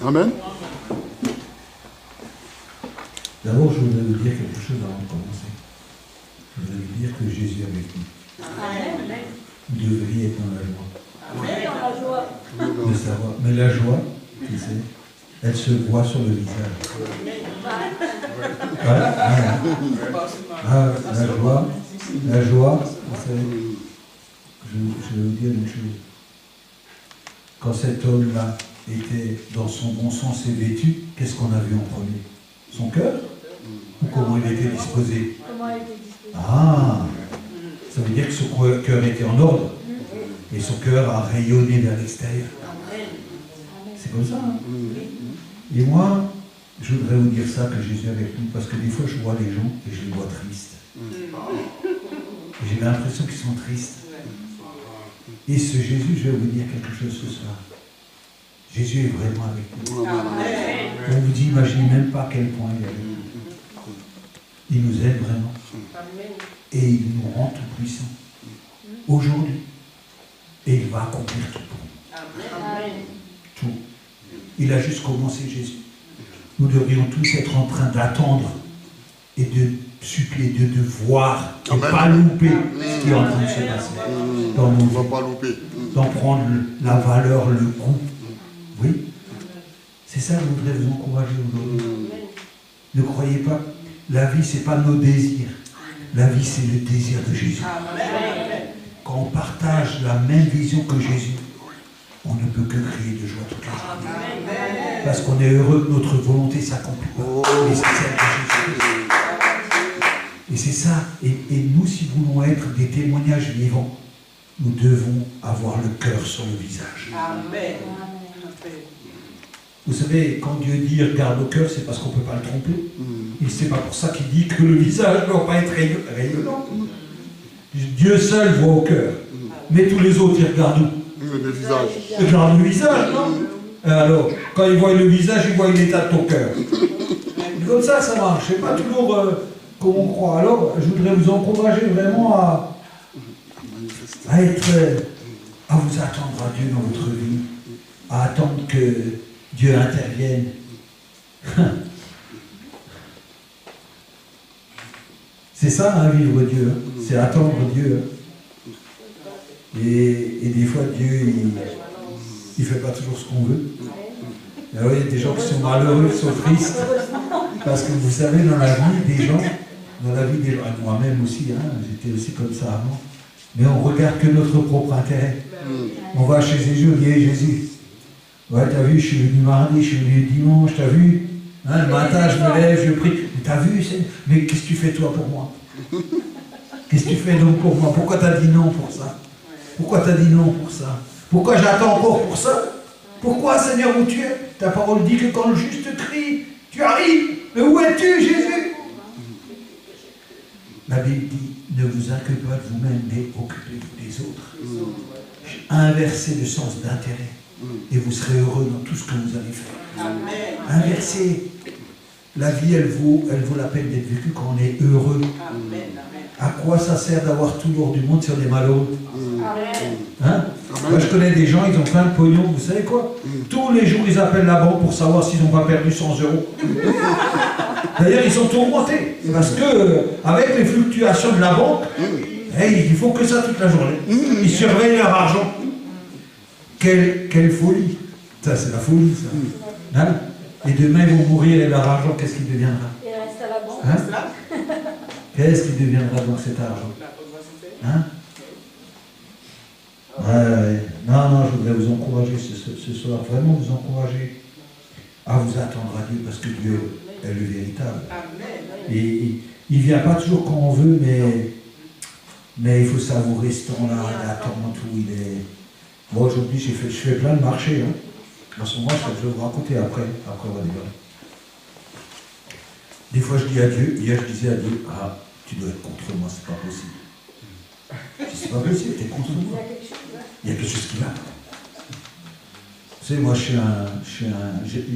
Amen. D'abord, je voudrais vous dire quelque chose avant de commencer. Je voudrais vous dire que Jésus est avec nous. Amen. Vous devriez être dans la joie. Amen. Dans la joie. De savoir. Mais la joie, tu sais, elle se voit sur le visage. Voilà. Ah, la joie, vous savez, je vais vous dire une chose. Quand cet homme-là était dans son bon sens et vêtu, qu'est-ce qu'on a vu en premier? Son cœur? Ou comment il était disposé? Comment il était disposé? Ah, ça veut dire que son cœur était en ordre. Et son cœur a rayonné vers l'extérieur. C'est comme ça. Hein? Et moi, je voudrais vous dire ça, que Jésus est avec nous, parce que des fois je vois les gens et je les vois tristes. Et j'ai l'impression qu'ils sont tristes. Et ce Jésus, je vais vous dire quelque chose ce soir. Jésus est vraiment avec nous. On vous dit, imaginez même pas à quel point il est avec nous. Il nous aide vraiment. Et il nous rend tout puissants. Aujourd'hui. Et il va accomplir tout pour nous. Tout. Il a juste commencé, Jésus. Nous devrions tous être en train d'attendre et de supplier Dieu de voir, de ne pas louper ce qui est en train de se passer dans nos vies. D'en prendre la valeur, le goût. Oui. C'est ça que je voudrais vous encourager aujourd'hui. Ne croyez pas, la vie, ce n'est pas nos désirs. La vie, c'est le désir de Jésus. Quand on partage la même vision que Jésus, on ne peut que crier de joie toute la journée. Parce qu'on est heureux que notre volonté s'accomplisse. Et c'est celle de Jésus. Et c'est ça. Et nous, si nous voulons être des témoignages vivants, nous devons avoir le cœur sur le visage. Amen. Vous savez, quand Dieu dit regarde au cœur, c'est parce qu'on ne peut pas le tromper. Et c'est pas pour ça qu'il dit que le visage ne doit pas être rayonnant. Dieu seul voit au cœur. Mais tous les autres, ils regardent où? Le visage. Ils regardent le visage, non? Alors, quand ils voient le visage, ils voient l'état de ton cœur. Comme ça marche. C'est pas toujours comme on croit. Alors, je voudrais vous encourager vraiment à vous attendre à Dieu dans votre vie, à attendre que Dieu intervienne. C'est ça, hein, vivre Dieu. Hein. C'est attendre Dieu. Hein. Et des fois, Dieu, il ne fait pas toujours ce qu'on veut. Alors, il y a des gens qui sont malheureux, qui sont tristes. Parce que vous savez, dans la vie des gens, moi-même aussi, hein, j'étais aussi comme ça avant, mais on ne regarde que notre propre intérêt. On va chez Jésus, on dit hey, Jésus, ouais, t'as vu, je suis venu mardi, je suis venu dimanche, t'as vu, hein, le matin, je me lève, je prie, mais t'as vu, mais qu'est-ce que tu fais toi pour moi? Qu'est-ce que tu fais donc pour moi? Pourquoi t'as dit non pour ça? Pourquoi t'as dit non pour ça? Pourquoi j'attends encore pour ça? Pourquoi, Seigneur, où tu es? Ta parole dit que quand le juste crie, tu arrives. Mais où es-tu, Jésus? La Bible dit, ne vous inquiétez pas de vous-même, mais occupez-vous des autres. Inversez le sens d'intérêt. Et vous serez heureux dans tout ce que vous allez faire. Inversez. La vie, elle vaut la peine d'être vécue quand on est heureux. À quoi ça sert d'avoir tout l'or du monde si on est malheureux? Hein? Moi, je connais des gens, ils ont plein de pognon. Vous savez quoi? Tous les jours, ils appellent la banque pour savoir s'ils n'ont pas perdu 100 €. D'ailleurs, ils sont tourmentés. Parce que, avec les fluctuations de la banque, hey, ils font que ça toute la journée. Ils surveillent leur argent. Quelle folie. Ça, c'est la folie, ça. Hein? Et demain, ils vont mourir et leur argent, qu'est-ce qu'il deviendra? Il reste à la banque. Hein? Qu'est-ce qu'il deviendra donc cet argent? Hein? Non, je voudrais vous encourager ce soir, vraiment vous encourager à vous attendre à Dieu, parce que Dieu est le véritable. Et il ne vient pas toujours quand on veut, mais il faut savourer ce temps-là, l'attente où il est. Moi, aujourd'hui, je fais plein de marchés. Hein. En ce moment, je vais vous raconter après on va dire. Des fois, je dis à Dieu, hier, je disais à Dieu, ah, tu dois être contre moi, c'est pas possible. Je dis, c'est pas possible, tu es contre moi. Il y a quelque chose qui va. Vous savez, moi,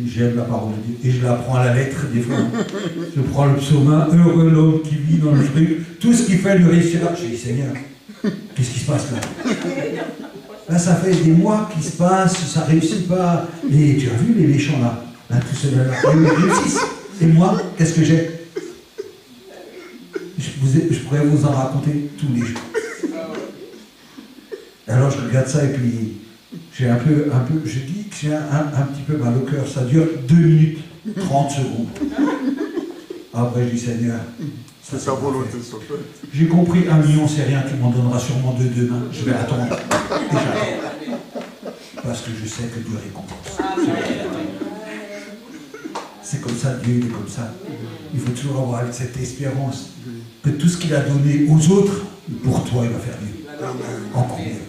j'aime la parole de Dieu, et je la prends à la lettre, des fois. Je prends le psaume 1, heureux l'homme qui vit dans le fruit, tout ce qui fait lui réussira. Je dis, Seigneur, qu'est-ce qui se passe là? Là, ça fait des mois qu'il se passe, ça ne réussit pas. Et tu as vu les méchants là, tout ceux-là, ils réussissent. Et moi, qu'est-ce que j'ai? Je pourrais vous en raconter tous les jours. Alors je regarde ça et puis j'ai je dis que j'ai un petit peu mal au cœur. Ça dure 2 minutes 30 secondes. Après je dis Seigneur, c'est sa volonté sur toi. J'ai compris, 1 million c'est rien, tu m'en donneras sûrement 2 demain. Je vais attendre. Et j'attends. Parce que je sais que Dieu récompense. C'est comme ça, Dieu est comme ça. Il faut toujours avoir cette espérance que tout ce qu'il a donné aux autres, pour toi, il va faire mieux. Encore mieux.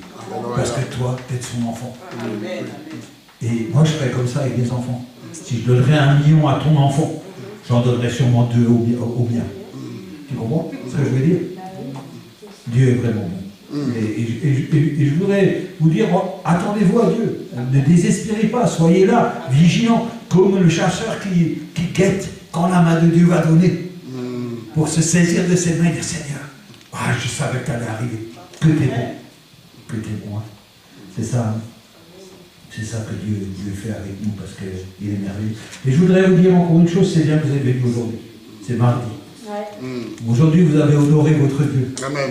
Parce que toi, tu es son enfant. Et moi, je ferais comme ça avec mes enfants. Si je donnerais 1 million à ton enfant, j'en donnerais sûrement 2 au mien. Tu comprends ce que je veux dire? Dieu est vraiment bon. Et je voudrais vous dire, attendez-vous à Dieu. Ne désespérez pas, soyez là, vigilants, comme le chasseur qui guette quand la main de Dieu va donner. Pour se saisir de ses mains et dire, Seigneur, je savais que tu allais arriver. Que t'es bon. Que t'es bon. Hein. C'est ça. Hein. C'est ça que Dieu fait avec nous parce qu'il est merveilleux. Et je voudrais vous dire encore une chose, c'est bien que vous êtes venus aujourd'hui. C'est mardi. Ouais. Aujourd'hui, vous avez honoré votre Dieu. Amen.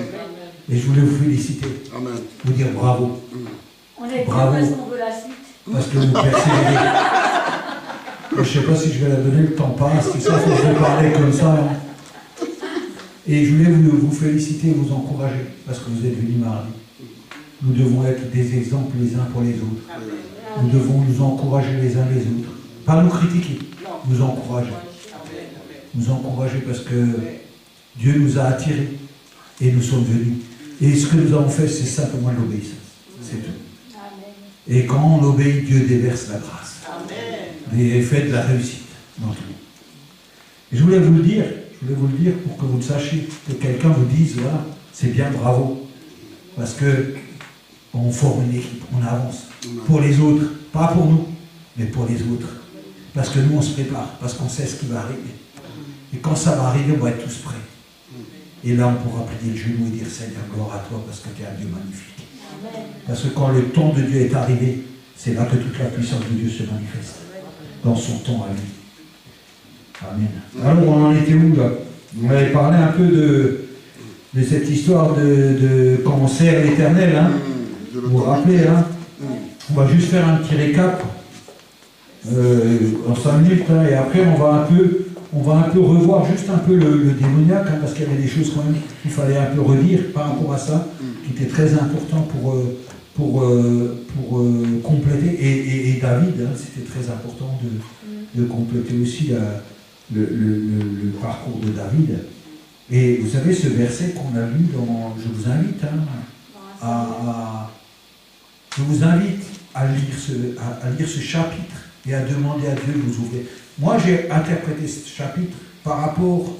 Et je voulais vous féliciter. Amen. Vous dire bravo. On est bravo. Parce qu'on veut la suite. Parce que vous persévérez. Je ne sais pas si je vais la donner, le temps passe, tout ça, il faut vous parler comme ça. Hein. Et je voulais vous féliciter et vous encourager, parce que vous êtes venus mardi. Nous devons être des exemples les uns pour les autres. Nous devons nous encourager les uns les autres. Pas nous critiquer, nous encourager. Nous encourager parce que Dieu nous a attirés et nous sommes venus. Et ce que nous avons fait, c'est simplement l'obéissance. C'est tout. Et quand on obéit, Dieu déverse la grâce. Et fait de la réussite dans tout. Et je voulais vous le dire pour que vous le sachiez, que quelqu'un vous dise, voilà, c'est bien, bravo. Parce que on forme une équipe, on avance. Pour les autres, pas pour nous, mais pour les autres. Parce que nous, on se prépare, parce qu'on sait ce qui va arriver. Et quand ça va arriver, on va être tous prêts. Et là, on pourra plier le genou et dire, Seigneur, gloire à toi, parce que tu es un Dieu magnifique. Parce que quand le temps de Dieu est arrivé, c'est là que toute la puissance de Dieu se manifeste. Dans son temps à lui. Amen. Alors, on en était où, là? On avait parlé un peu de cette histoire de quand on sert l'Éternel, hein? Vous vous rappelez, hein? On va juste faire un petit récap en 5 minutes, hein, et après on va un peu revoir juste un peu le démoniaque, hein, parce qu'il y avait des choses quand même qu'il fallait un peu redire par rapport à ça, qui était très important pour compléter, et David, hein, c'était très important de compléter aussi le parcours de David. Et vous savez, ce verset qu'on a lu je vous invite, hein, je vous invite à lire ce chapitre et à demander à Dieu de vous ouvrir. Moi, j'ai interprété ce chapitre par rapport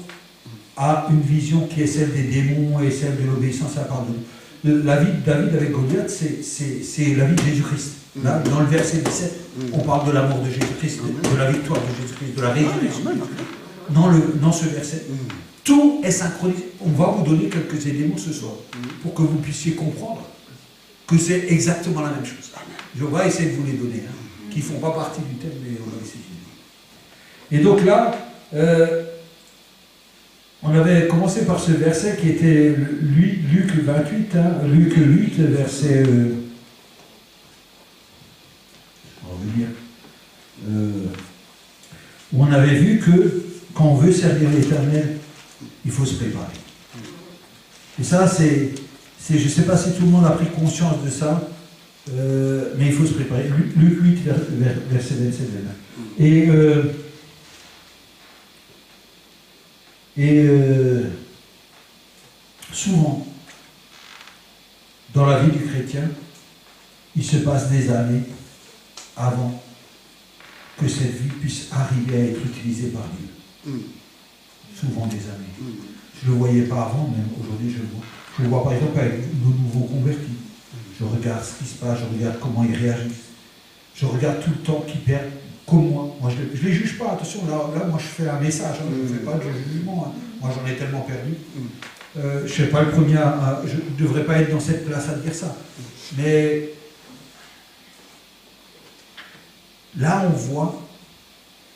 à une vision qui est celle des démons et celle de l'obéissance à pardon. La vie de David avec Goliath, c'est la vie de Jésus-Christ. Là, dans le verset 17, on parle de la mort de Jésus-Christ, de la victoire de Jésus-Christ, de la résurrection. Dans ce verset, tout est synchronisé. On va vous donner quelques éléments ce soir pour que vous puissiez comprendre que c'est exactement la même chose. Je vais essayer de vous les donner, hein, qui ne font pas partie du thème, mais on va essayer. Et donc là, on avait commencé par ce verset qui était Luc 28, hein, Luc 8, verset... on va venir. Où on avait vu que quand on veut servir l'Éternel, il faut se préparer. Et ça, je ne sais pas si tout le monde a pris conscience de ça, mais il faut se préparer. Luc 8, verset 27. Et souvent, dans la vie du chrétien, il se passe des années avant que cette vie puisse arriver à être utilisée par Dieu. Souvent des années. Je ne le voyais pas avant, mais aujourd'hui je le vois. Je le vois par exemple avec nos nouveaux convertis. Je regarde ce qui se passe, je regarde comment ils réagissent. Je regarde tout le temps qu'ils perdent, comme moi. Moi je ne les juge pas, attention, là moi je fais un message, hein, je ne fais pas de jugement. Hein. Moi j'en ai tellement perdu. Je ne suis pas le premier je ne devrais pas être dans cette place à dire ça. Mais là on voit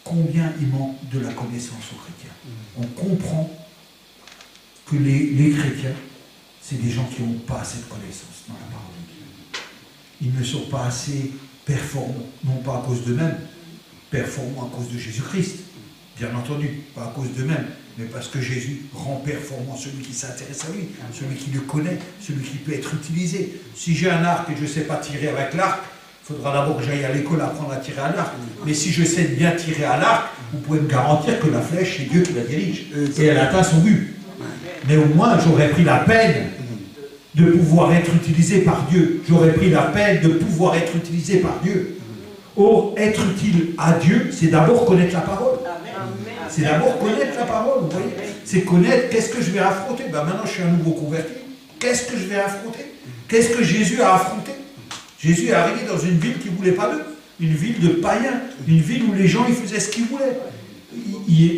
combien il manque de la connaissance aux chrétiens. On comprend que les chrétiens, c'est des gens qui n'ont pas cette connaissance dans la parole de Dieu. Ils ne sont pas assez performants, non pas à cause d'eux-mêmes, performants à cause de Jésus-Christ, bien entendu, pas à cause d'eux-mêmes, mais parce que Jésus rend performant celui qui s'intéresse à lui, celui qui le connaît, celui qui peut être utilisé. Si j'ai un arc et je ne sais pas tirer avec l'arc, il faudra d'abord que j'aille à l'école apprendre à tirer à l'arc. Mais si je sais bien tirer à l'arc, vous pouvez me garantir que la flèche, c'est Dieu qui la dirige. Et elle atteint son but. Mais au moins, j'aurais pris la peine de pouvoir être utilisé par Dieu. J'aurais pris la peine de pouvoir être utilisé par Dieu. Or, être utile à Dieu, c'est d'abord connaître la parole. C'est d'abord connaître la parole, vous voyez. C'est connaître qu'est-ce que je vais affronter. Ben maintenant, je suis un nouveau converti. Qu'est-ce que je vais affronter? Qu'est-ce que Jésus a affronté? Jésus est arrivé dans une ville qui ne voulait pas d'eux. Une ville de païens. Une ville où les gens ils faisaient ce qu'ils voulaient.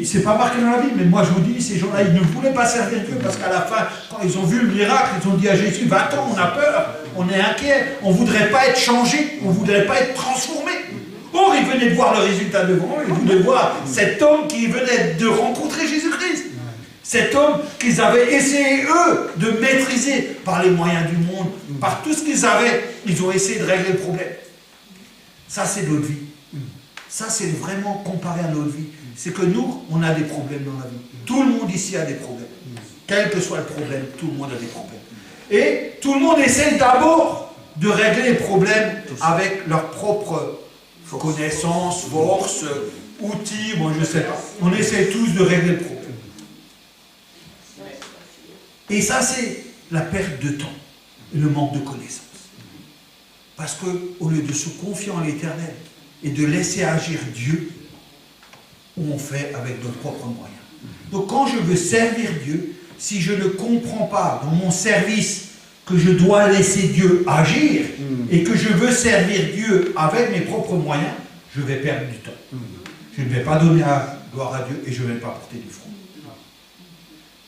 C'est pas marqué dans la Bible, mais moi je vous dis, ces gens-là, ils ne voulaient pas servir Dieu parce qu'à la fin, quand ils ont vu le miracle, ils ont dit à Jésus, va-t'en, on a peur, on est inquiet, on ne voudrait pas être changé, on ne voudrait pas être transformé. Or, ils venaient de voir le résultat devant eux, ils voulaient voir cet homme qui venait de rencontrer Jésus-Christ. Cet homme qu'ils avaient essayé, eux, de maîtriser par les moyens du monde, par tout ce qu'ils avaient, ils ont essayé de régler le problème. Ça, c'est notre vie. Ça, c'est vraiment comparé à notre vie. C'est que nous, on a des problèmes dans la vie. Tout le monde ici a des problèmes. Quel que soit le problème, tout le monde a des problèmes. Et tout le monde essaie d'abord de régler les problèmes avec leur propre connaissance, force, outils, moi je ne sais pas. On essaie tous de régler le problème. Et ça, c'est la perte de temps et le manque de connaissance. Parce qu'au lieu de se confier en l'Éternel et de laisser agir Dieu, on fait avec nos propres moyens. Donc quand je veux servir Dieu, si je ne comprends pas dans mon service que je dois laisser Dieu agir et que je veux servir Dieu avec mes propres moyens, je vais perdre du temps. Je ne vais pas donner la gloire à Dieu et je ne vais pas porter du fruit.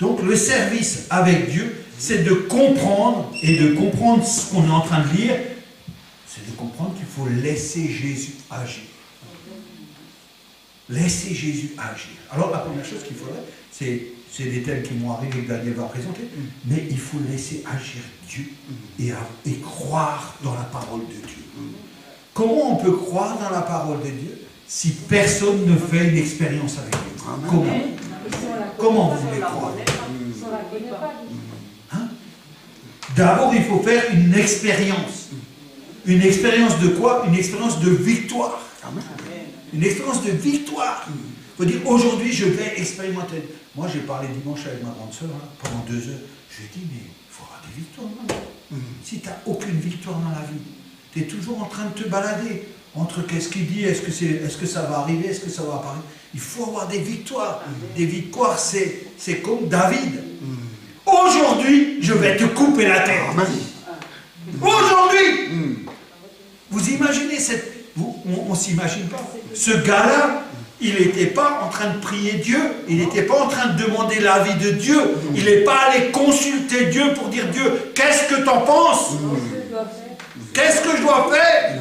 Donc le service avec Dieu, c'est de comprendre et de comprendre ce qu'on est en train de lire, c'est de comprendre qu'il faut laisser Jésus agir. Laissez Jésus agir. Alors la première chose qu'il faudrait, c'est des thèmes qui vont arriver que Daniel va présenter, mais il faut laisser agir Dieu et croire dans la parole de Dieu. Comment on peut croire dans la parole de Dieu si personne ne fait une expérience avec Dieu? Comment vous voulez croire? Hein? D'abord, il faut faire une expérience. Une expérience de quoi? Une expérience de victoire. Une expérience de victoire. Il faut dire, aujourd'hui, je vais expérimenter. Moi, j'ai parlé dimanche avec ma grande soeur, pendant 2 heures. Je lui ai dit, mais il faut avoir des victoires. Si tu n'as aucune victoire dans la vie, tu es toujours en train de te balader entre qu'est-ce qu'il dit, est-ce que ça va arriver, est-ce que ça va apparaître. Il faut avoir des victoires. Des victoires, c'est comme David. Aujourd'hui, je vais te couper la tête. Aujourd'hui. Vous imaginez on ne s'imagine pas. Ce gars-là, il n'était pas en train de prier Dieu, il n'était pas en train de demander l'avis de Dieu, il n'est pas allé consulter Dieu pour dire Dieu, qu'est-ce que tu en penses? Qu'est-ce que je dois faire?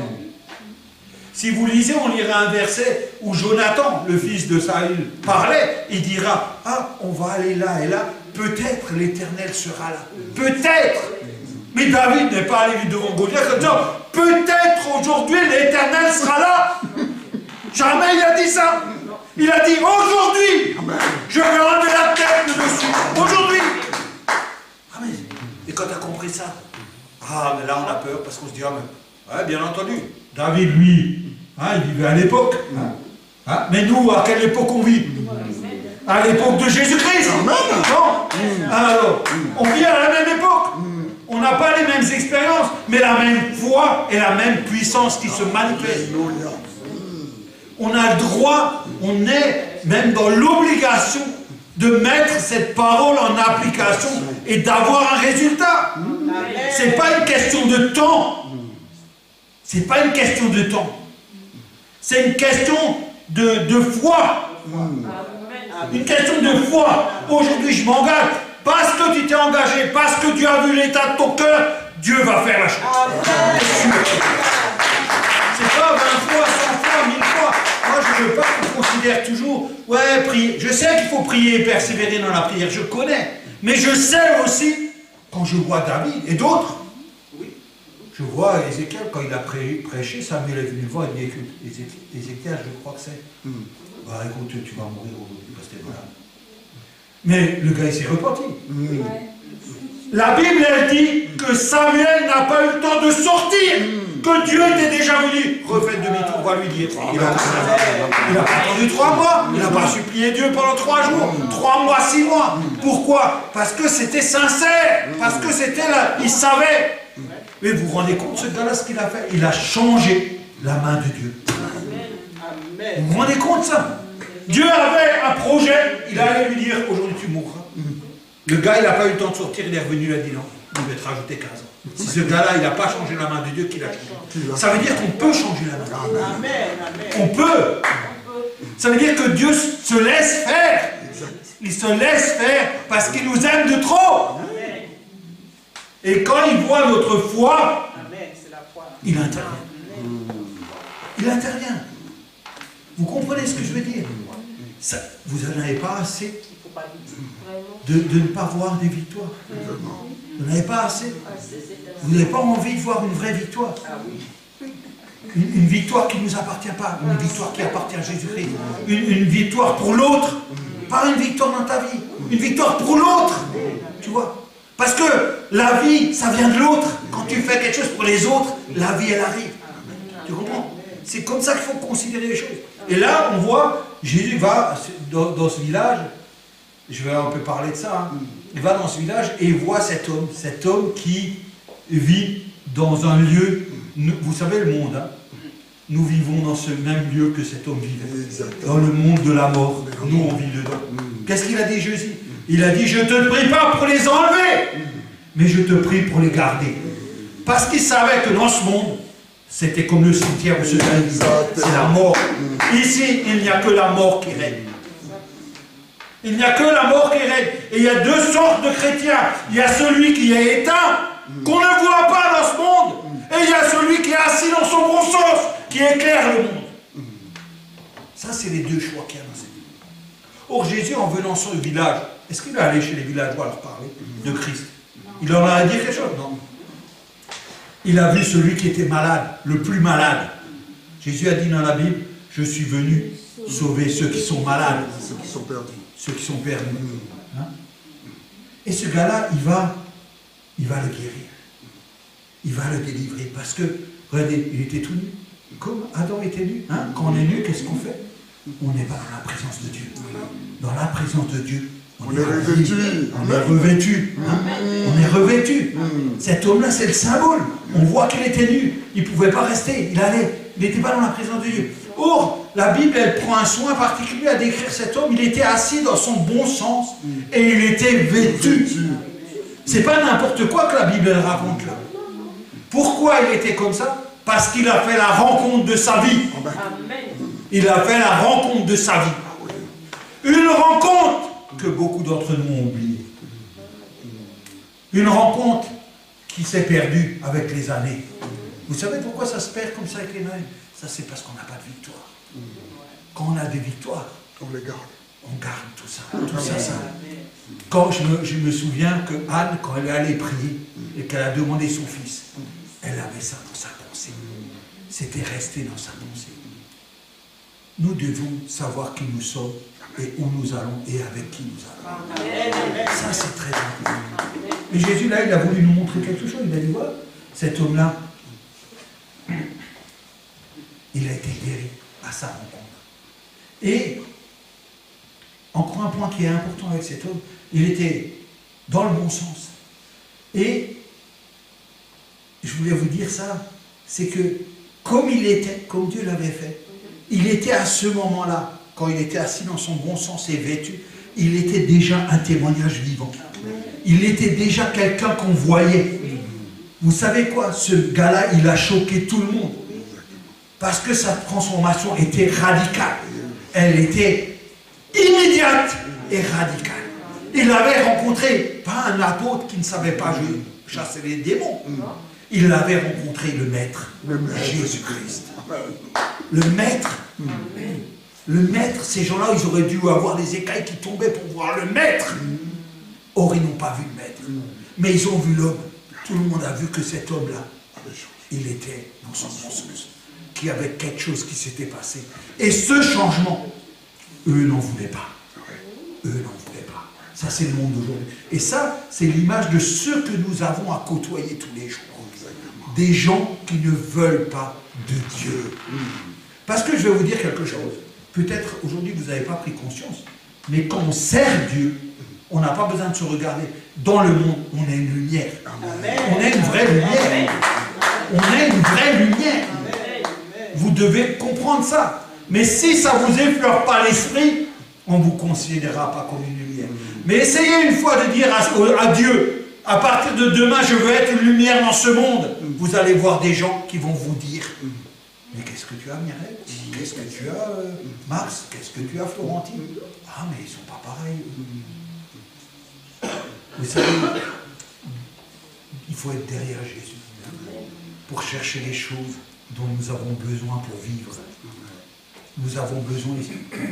Si vous lisez, on lira un verset où Jonathan, le fils de Saül, parlait, il dira, ah, on va aller là et là, peut-être l'Éternel sera là. Peut-être. Mais David n'est pas allé devant Goliath en disant, peut-être aujourd'hui l'Éternel sera là. Jamais il a dit ça. Il a dit, aujourd'hui, je vais enlever la tête de dessus. Aujourd'hui. Ah mais, et quand tu as compris ça, ah mais là on a peur parce qu'on se dit, ah mais, ouais, bien entendu, David lui, il vivait à l'époque. Mais nous, à quelle époque on vit? À l'époque de Jésus-Christ. Non. Alors, on vit à la même époque. On n'a pas les mêmes expériences, mais la même foi et la même puissance qui se manifeste. On a le droit, on est même dans l'obligation de mettre cette parole en application et d'avoir un résultat. Ce n'est pas une question de temps. Ce n'est pas une question de temps. C'est une question de foi. Une question de foi. Aujourd'hui, je m'engage. Parce que tu t'es engagé, parce que tu as vu l'état de ton cœur, Dieu va faire la chose. C'est pas 20 fois, 100 fois, 1000 je veux pas qu'on considère toujours, ouais, prier. Je sais qu'il faut prier et persévérer dans la prière, je connais. Mais je sais aussi, quand je vois David et d'autres, je vois Ézéchiel, quand il a prêché, Samuel est venu le voir, il dit, écoute, Ézéchiel, je crois que c'est. Bah écoute, tu vas mourir aujourd'hui parce que t'es malade. Mais le gars, il s'est repenti. La Bible, elle dit que Samuel n'a pas eu le temps de sortir, que Dieu était déjà venu. Refaites demi-tour, va lui dire. Il n'a pas attendu 3 mois, il n'a pas supplié Dieu pendant 3 jours, 3 mois, 6 mois. Pourquoi? Parce que c'était sincère, parce que c'était là, il savait. Mais vous vous rendez compte, ce gars-là, ce qu'il a fait? Il a changé la main de Dieu. Vous vous rendez compte ça? Dieu avait un projet, il allait lui dire, aujourd'hui tu mourras. Le gars, il n'a pas eu le temps de sortir, il est revenu, il a dit non, il va te rajouter 15 ans. Si ce gars-là, il n'a pas changé la main de Dieu, qu'il a changé. Ça veut dire qu'on peut changer la main. On peut. Ça veut dire que Dieu se laisse faire. Il se laisse faire parce qu'il nous aime de trop. Et quand il voit notre foi, il intervient. Il intervient. Vous comprenez ce que je veux dire? Ça, vous n'en avez pas assez de ne pas voir des victoires. Vous n'avez pas assez. Vous n'avez pas envie de voir une vraie victoire. Une victoire qui ne nous appartient pas. Une victoire qui appartient à Jésus-Christ. Une victoire pour l'autre. Pas une victoire dans ta vie. Une victoire pour l'autre. Tu vois? Parce que la vie, ça vient de l'autre. Quand tu fais quelque chose pour les autres, la vie, elle arrive. Tu comprends? C'est comme ça qu'il faut considérer les choses. Et là, on voit, Jésus va dans ce village, je vais un peu parler de ça, hein. Il va dans ce village et il voit cet homme qui vit dans un lieu, vous savez le monde, hein, nous vivons dans ce même lieu que cet homme vivait, dans le monde de la mort, nous on vit dedans. Qu'est-ce qu'il a dit Jésus? Il a dit, je ne te prie pas pour les enlever, mais je te prie pour les garder. Parce qu'il savait que dans ce monde, c'était comme le cimetière où se gagne, c'est la mort. Ici, il n'y a que la mort qui règne. Il n'y a que la mort qui règne. Et il y a 2 sortes de chrétiens. Il y a celui qui est éteint, qu'on ne voit pas dans ce monde. Et il y a celui qui est assis dans son bon sens, qui éclaire le monde. Ça, c'est les 2 choix qu'il y a dans cette vie. Or, Jésus, en venant sur le village, est-ce qu'il est allé chez les villageois leur parler de Christ? Il leur a dit quelque chose? Non. Il a vu celui qui était malade, le plus malade. Jésus a dit dans la Bible, je suis venu sauver ceux qui sont malades. Ceux qui sont perdus. Ceux qui sont perdus. Hein? Et ce gars-là, il va le guérir. Il va le délivrer. Parce que, regardez, il était tout nu. Comme Adam était nu. Hein? Quand on est nu, qu'est-ce qu'on fait? On n'est pas dans la présence de Dieu. Dans la présence de Dieu, on est revêtu. On est revêtu. Hein? On est revêtu. Cet homme-là, c'est le symbole. On voit qu'il était nu. Il ne pouvait pas rester. Il n'était pas dans la présence de Dieu. Or, la Bible, elle prend un soin particulier à décrire cet homme. Il était assis dans son bon sens et il était vêtu. C'est pas n'importe quoi que la Bible elle raconte là. Pourquoi il était comme ça? Parce qu'il a fait la rencontre de sa vie. Il a fait la rencontre de sa vie. Une rencontre que beaucoup d'entre nous ont oubliée. Une rencontre qui s'est perdue avec les années. Vous savez pourquoi ça se perd comme ça avec les années? Ça, c'est parce qu'on n'a pas de victoire. Quand on a des victoires, on les garde. On garde tout ça. Tout ça, ça. Quand je me souviens que Anne, quand elle est allée prier et qu'elle a demandé son fils, elle avait ça dans sa pensée. C'était resté dans sa pensée. Nous devons savoir qui nous sommes et où nous allons et avec qui nous allons. Ça, c'est très important. Et Jésus, là, il a voulu nous montrer quelque chose. Il a dit, voilà, cet homme-là, il a été guéri à sa rencontre. Et, encore un point qui est important avec cet homme, il était dans le bon sens. Et, je voulais vous dire ça, c'est que, comme il était, comme Dieu l'avait fait, il était à ce moment-là, quand il était assis dans son bon sens et vêtu, il était déjà un témoignage vivant. Il était déjà quelqu'un qu'on voyait. Vous savez quoi? Ce gars-là, il a choqué tout le monde. Parce que sa transformation était radicale. Elle était immédiate et radicale. Il avait rencontré, pas un apôtre qui ne savait pas chasser les démons. Il avait rencontré le Maître, Jésus-Christ. Le Maître. Le maître, ces gens-là, ils auraient dû avoir des écailles qui tombaient pour voir le maître. Or, ils n'ont pas vu le maître. Mais ils ont vu l'homme. Tout le monde a vu que cet homme-là, il était dans son mensonge, qu'il y avait quelque chose qui s'était passé. Et ce changement, eux n'en voulaient pas. Eux n'en voulaient pas. Ça, c'est le monde d'aujourd'hui. Et ça, c'est l'image de ceux que nous avons à côtoyer tous les jours. Des gens qui ne veulent pas de Dieu. Parce que je vais vous dire quelque chose. Peut-être aujourd'hui vous n'avez pas pris conscience, mais quand on sert Dieu, on n'a pas besoin de se regarder. Dans le monde, on est une lumière. Amen. On est une vraie lumière. Amen. On est une vraie lumière. Amen. Vous devez comprendre ça. Mais si ça ne vous effleure pas l'esprit, on ne vous considérera pas comme une lumière. Mais essayez une fois de dire à Dieu, à partir de demain, je veux être une lumière dans ce monde. Vous allez voir des gens qui vont vous dire, mais qu'est-ce que tu as, Mireille? Qu'est-ce que tu as, Max? Qu'est-ce que tu as, Florentine? Ah, mais ils ne sont pas pareils. Vous savez, il faut être derrière Jésus pour chercher les choses dont nous avons besoin pour vivre. Nous avons besoin,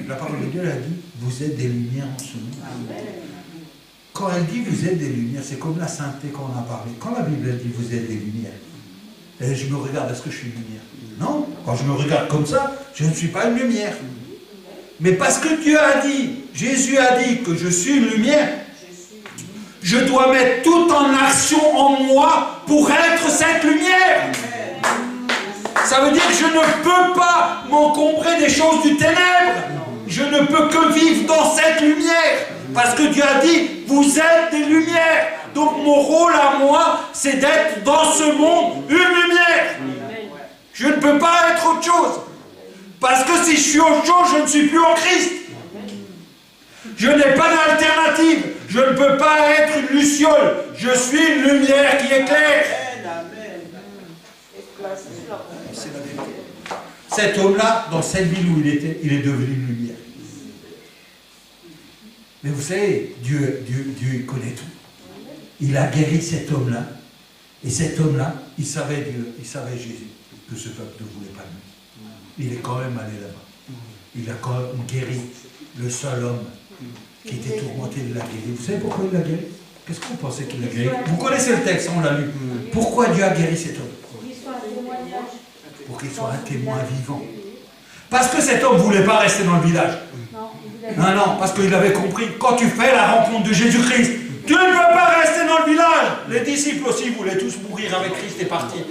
la parole de Dieu elle a dit, vous êtes des lumières en ce monde. Quand elle dit vous êtes des lumières, c'est comme la sainteté qu'on a parlé. Quand la Bible elle dit vous êtes des lumières, et je me regarde, est-ce que je suis une lumière? Non, quand je me regarde comme ça, je ne suis pas une lumière. Mais parce que Dieu a dit, Jésus a dit que je suis une lumière, je dois mettre tout en action en moi pour être cette lumière. Ça veut dire que je ne peux pas m'encombrer des choses du ténèbre. Je ne peux que vivre dans cette lumière. Parce que Dieu a dit, vous êtes des lumières. Donc mon rôle à moi, c'est d'être dans ce monde une lumière. Je ne peux pas être autre chose. Parce que si je suis autre chose, je ne suis plus en Christ. Je n'ai pas d'alternative. Je ne peux pas être une luciole. Je suis une lumière qui éclaire. C'est la vérité. Cet homme-là, dans cette ville où il était, il est devenu une lumière. Mais vous savez, Dieu il connaît tout. Il a guéri cet homme-là. Et cet homme-là, il savait Dieu, il savait Jésus, que ce peuple ne voulait pas de lui. Il est quand même allé là-bas. Il a quand même guéri le seul homme qui était tourmenté, il l'a guéri. Vous savez pourquoi il l'a guéri? Qu'est-ce que vous pensez qu'il l'a guéri? Vous connaissez le texte, on l'a lu. Pourquoi Dieu a guéri cet homme? Pour qu'il soit un témoin vivant. Parce que cet homme ne voulait pas rester dans le village. Non, parce qu'il avait compris, quand tu fais la rencontre de Jésus-Christ, tu ne peux pas rester dans le village. Les disciples aussi voulaient tous mourir avec Christ et partir.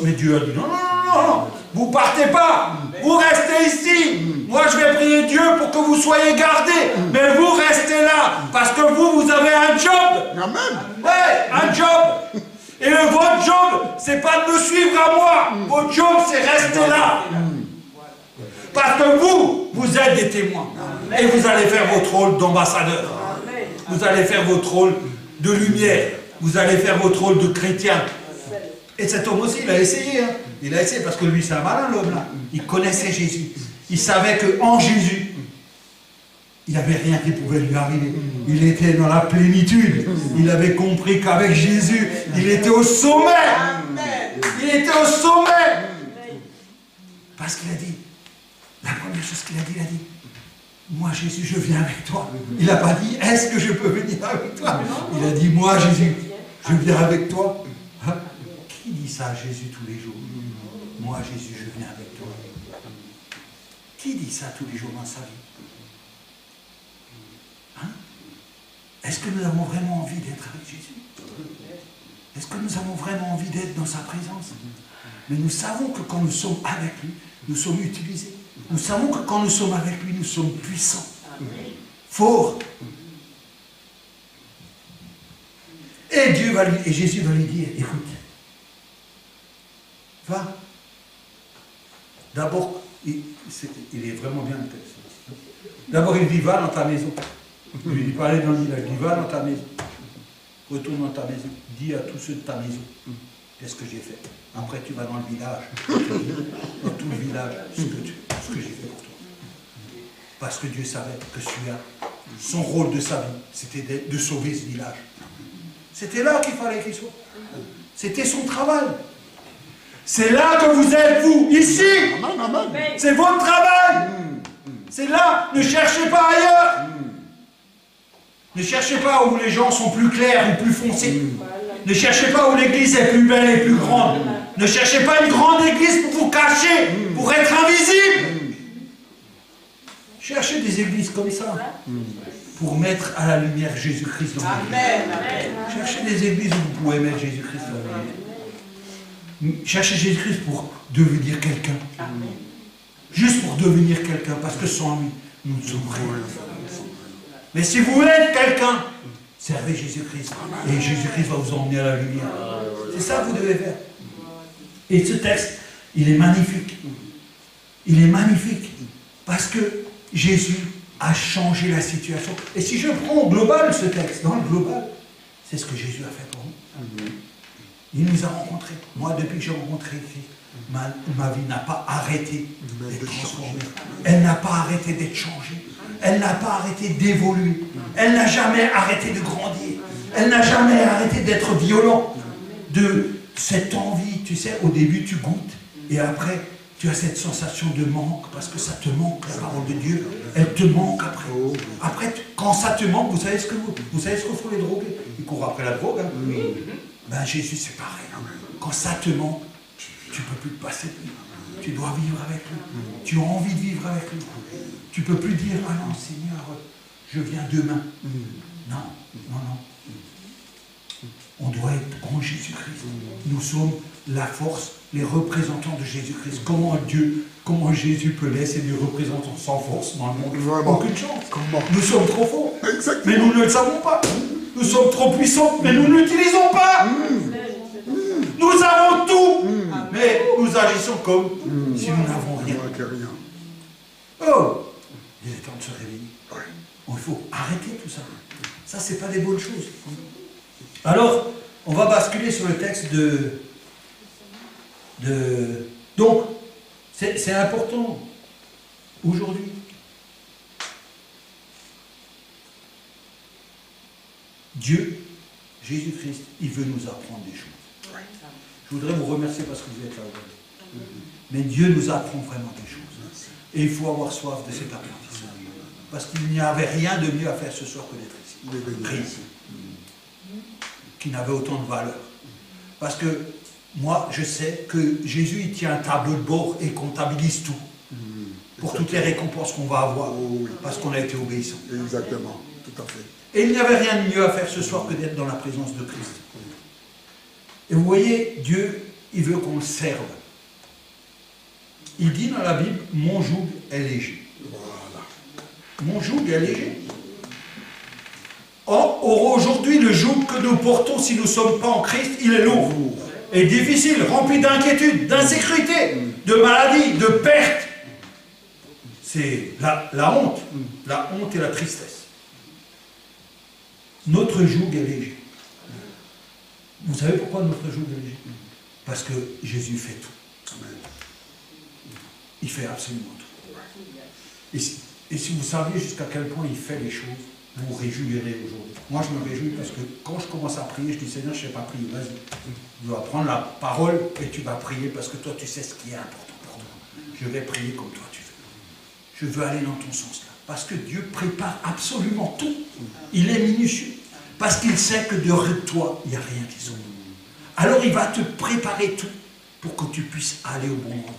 Mais Dieu a dit, non, vous partez pas, vous restez ici. Moi je vais prier Dieu pour que vous soyez gardés, mais vous restez là, parce que vous avez un job. Amen. Ouais, un job. Et votre job, c'est pas de me suivre à moi. Votre job, c'est rester là. Parce que vous êtes des témoins. Et vous allez faire votre rôle d'ambassadeur. Vous allez faire votre rôle de lumière. Vous allez faire votre rôle de chrétien. Et cet homme aussi, il a essayé. Hein. Il a essayé parce que lui, c'est un malin, l'homme là. Il connaissait Jésus. Il savait qu'en Jésus, il n'y avait rien qui pouvait lui arriver. Il était dans la plénitude. Il avait compris qu'avec Jésus, il était au sommet. Il était au sommet. Parce qu'il a dit, la première chose qu'il a dit, moi Jésus, je viens avec toi. Il n'a pas dit, est-ce que je peux venir avec toi? Il a dit, moi Jésus, je viens avec toi. Hein? Qui dit ça à Jésus tous les jours? Moi Jésus, je viens avec toi. Qui dit ça tous les jours dans sa vie? Hein? Est-ce que nous avons vraiment envie d'être avec Jésus? Est-ce que nous avons vraiment envie d'être dans sa présence? Mais nous savons que quand nous sommes avec lui, nous sommes utilisés. Nous savons que quand nous sommes avec lui, nous sommes puissants, forts. Et Jésus va lui dire, écoute, va. D'abord, il est vraiment bien le texte. D'abord, il dit, va dans ta maison. Il lui dit, pas aller dans le village, il dit, va dans ta maison. Retourne dans ta maison. Dis à tous ceux de ta maison, qu'est-ce que j'ai fait. Après, tu vas dans le village, dans tout le village, ce que j'ai fait pour toi. Parce que Dieu savait que celui-là, son rôle de sa vie, c'était de sauver ce village. C'était là qu'il fallait qu'il soit. C'était son travail. C'est là que vous êtes, vous, ici. C'est votre travail. C'est là, ne cherchez pas ailleurs. Ne cherchez pas où les gens sont plus clairs ou plus foncés. Ne cherchez pas où l'église est plus belle et plus grande. Ne cherchez pas une grande église pour vous cacher, pour être invisible. Cherchez des églises comme ça, pour mettre à la lumière Jésus-Christ dans votre vie. Cherchez des églises où vous pouvez mettre Jésus-Christ dans votre vie. Cherchez Jésus-Christ pour devenir quelqu'un. Juste pour devenir quelqu'un, parce que sans lui, nous ne sommes rien. Mais si vous êtes quelqu'un, servez Jésus-Christ. Et Jésus-Christ va vous emmener à la lumière. C'est ça que vous devez faire. Et ce texte, il est magnifique. Il est magnifique. Parce que Jésus a changé la situation. Et si je prends au global ce texte, dans le global, c'est ce que Jésus a fait pour nous. Il nous a rencontrés. Moi, depuis que j'ai rencontré Christ, ma vie n'a pas arrêté d'être transformée. Elle n'a pas arrêté d'être changée. Elle n'a pas arrêté d'évoluer. Elle n'a jamais arrêté de grandir. Elle n'a jamais arrêté d'être violente. De cette envie, tu sais, au début tu goûtes et après tu as cette sensation de manque parce que ça te manque, la parole de Dieu. Elle te manque après. Après, quand ça te manque, vous savez ce que font les drogués? Ils courent après la drogue. Hein? Ben Jésus c'est pareil. Quand ça te manque, tu ne peux plus te passer de lui. Tu dois vivre avec lui. Tu as envie de vivre avec lui. Tu ne peux plus dire, ah non Seigneur, je viens demain. Non, non, non. On doit être en Jésus-Christ. Nous sommes la force, les représentants de Jésus-Christ. Comment Jésus peut laisser des représentants sans force dans le monde? Vraiment. Aucune chance. Comment? Nous sommes trop forts, Exactement. mais nous ne le savons pas. Nous sommes trop puissants, mais nous ne l'utilisons pas. Nous avons tout, mais nous agissons comme si nous n'avons rien. Oh, il est temps de se réveiller. Il faut arrêter tout ça. Ça, c'est pas des bonnes choses. Alors, on va basculer sur le texte Donc, c'est important aujourd'hui. Dieu, Jésus-Christ, il veut nous apprendre des choses. Je voudrais vous remercier parce que vous êtes là aujourd'hui. Mais Dieu nous apprend vraiment des choses. Et il faut avoir soif de cet apprentissage. Parce qu'il n'y avait rien de mieux à faire ce soir que d'être ici. Rien. Qui n'avait autant de valeur. Parce que moi, je sais que Jésus, il tient un tableau de bord et comptabilise tout. Pour toutes les récompenses qu'on va avoir. Parce qu'on a été obéissant. Exactement. Tout à fait. Et il n'y avait rien de mieux à faire ce soir que d'être dans la présence de Christ. Et vous voyez, Dieu, il veut qu'on le serve. Il dit dans la Bible, mon joug est léger. Voilà. Mon joug est léger. Or, aujourd'hui, le joug que nous portons, si nous ne sommes pas en Christ, il est lourd. Et difficile, rempli d'inquiétude, d'insécurité, de maladie, de perte. C'est la honte. La honte et la tristesse. Notre joug est léger. Vous savez pourquoi notre joug est léger? Parce que Jésus fait tout. Il fait absolument tout. Et si vous saviez jusqu'à quel point il fait les choses, vous vous réjouirez aujourd'hui. Moi, je me réjouis parce que quand je commence à prier, je dis Seigneur, je ne sais pas prier, vas-y. Tu vas prendre la parole et tu vas prier parce que toi, tu sais ce qui est important pour toi. Je vais prier comme toi, tu veux. Je veux aller dans ton sens là. Parce que Dieu prépare absolument tout. Il est minutieux. Parce qu'il sait que derrière toi, il n'y a rien qui s'oublie. Alors il va te préparer tout pour que tu puisses aller au bon endroit.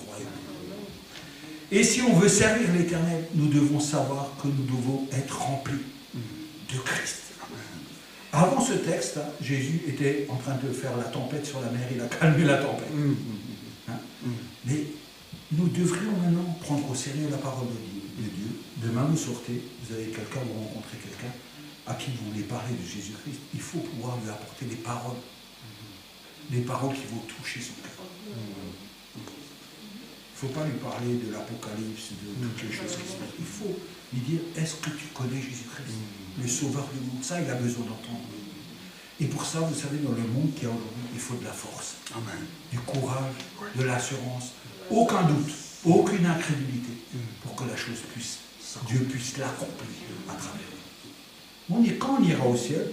Et si on veut servir l'Éternel, nous devons savoir que nous devons être remplis de Christ. Avant ce texte, Jésus était en train de faire la tempête sur la mer, il a calmé la tempête. Hein? Mais nous devrions maintenant prendre au sérieux la parole de Dieu. Demain vous sortez, vous avez quelqu'un, vous rencontrez quelqu'un à qui vous voulez parler de Jésus-Christ, il faut pouvoir lui apporter des paroles qui vont toucher son cœur. Il ne faut pas lui parler de l'Apocalypse, de toutes les choses qui se passent. Il faut lui dire, est-ce que tu connais Jésus-Christ, le Sauveur du monde? Ça, il a besoin d'entendre. Et pour ça, vous savez, dans le monde qu'il y a aujourd'hui, il faut de la force, du courage, de l'assurance, aucun doute, aucune incrédulité, pour que la chose Dieu puisse l'accomplir à travers nous. Quand on ira au ciel,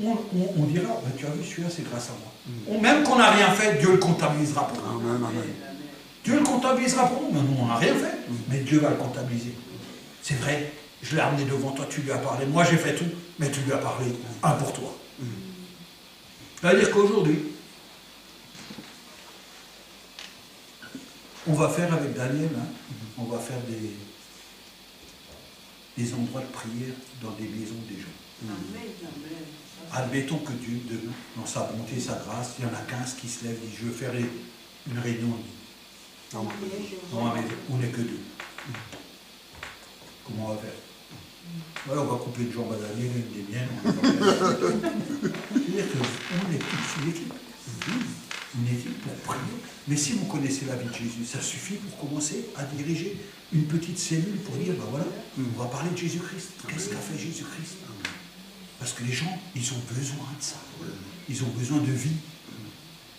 on dira, tu as vu, celui-là, c'est grâce à moi. Même qu'on n'a rien fait, Dieu le comptabilisera pour nous. Dieu le comptabilisera pour nous, mais nous, on n'a rien fait, mais Dieu va le comptabiliser. C'est vrai, je l'ai amené devant toi, tu lui as parlé. Moi, j'ai fait tout, mais tu lui as parlé. Un pour toi. C'est-à-dire qu'aujourd'hui, on va faire avec Daniel, hein, on va faire des endroits de prière dans des maisons des gens. Admettons que Dieu, dans sa bonté et sa grâce, il y en a 15 qui se lèvent et disent je veux faire une réunion. Non, on n'est que 2. Comment on va faire? Voilà, on va couper une jambe à Daniel, une des miennes. C'est-à-dire qu'on est tous une équipe. Une équipe pour prier. Mais si vous connaissez la vie de Jésus, ça suffit pour commencer à diriger une petite cellule pour dire, ben voilà, on va parler de Jésus-Christ. Qu'est-ce qu'a fait Jésus-Christ? Parce que les gens, ils ont besoin de ça. Ils ont besoin de vie.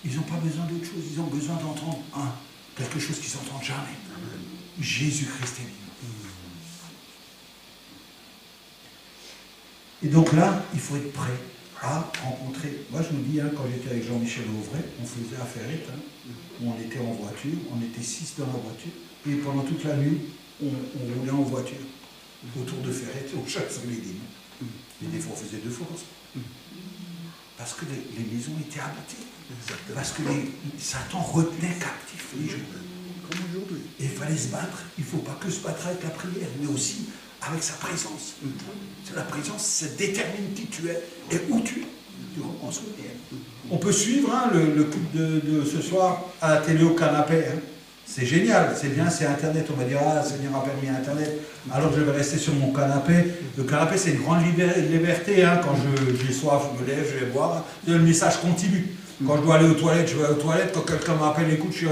Ils n'ont pas besoin d'autre chose. Ils ont besoin d'entendre quelque chose qu'ils n'entendent jamais. Jésus-Christ est vivant. Et donc là, il faut être prêt à rencontrer. Moi, je vous dis, quand j'étais avec Jean-Michel Auvray, on faisait à Ferrette, où on était en voiture, on était 6 dans la voiture, et pendant toute la nuit, on roulait en voiture autour de Ferrette, on chassait les lignes. Et des fois, on faisait 2 fois comme ça. Parce que les maisons étaient habitées. Parce que Satan retenait captifs les gens. Comme aujourd'hui. Et il fallait se battre. Il ne faut pas que se battre avec la prière, mais aussi avec sa présence. La présence, ça détermine qui tu es et où tu es. On peut suivre le culte de ce soir à la télé au canapé. C'est génial, c'est bien, c'est Internet. On va dire, ah, Seigneur a permis Internet, alors je vais rester sur mon canapé. Le canapé, c'est une grande liberté. Quand j'ai soif, je me lève, je vais boire. Le message continue. Quand je dois aller aux toilettes, je vais aux toilettes. Quand quelqu'un m'appelle, écoute, je suis...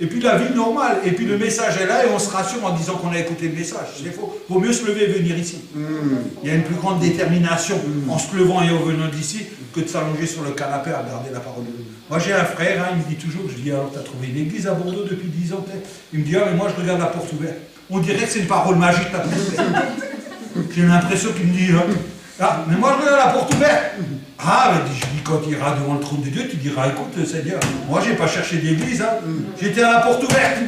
Et puis la vie normale, et puis le message est là, et on se rassure en disant qu'on a écouté le message. C'est faux. Il vaut mieux se lever et venir ici. Il y a une plus grande détermination en se levant et en venant d'ici que de s'allonger sur le canapé à regarder la parole de Dieu. Moi j'ai un frère, il me dit toujours, je dis alors tu as trouvé une église à Bordeaux depuis 10 ans peut-être. Il me dit ah mais moi je regarde la porte ouverte. On dirait que c'est une parole magique la porte ouverte. J'ai l'impression qu'il me dit ah mais moi je regarde la porte ouverte. Ah mais je dis quand tu iras devant le trône de Dieu, tu diras écoute Seigneur, moi j'ai pas cherché d'église, j'étais à la porte ouverte.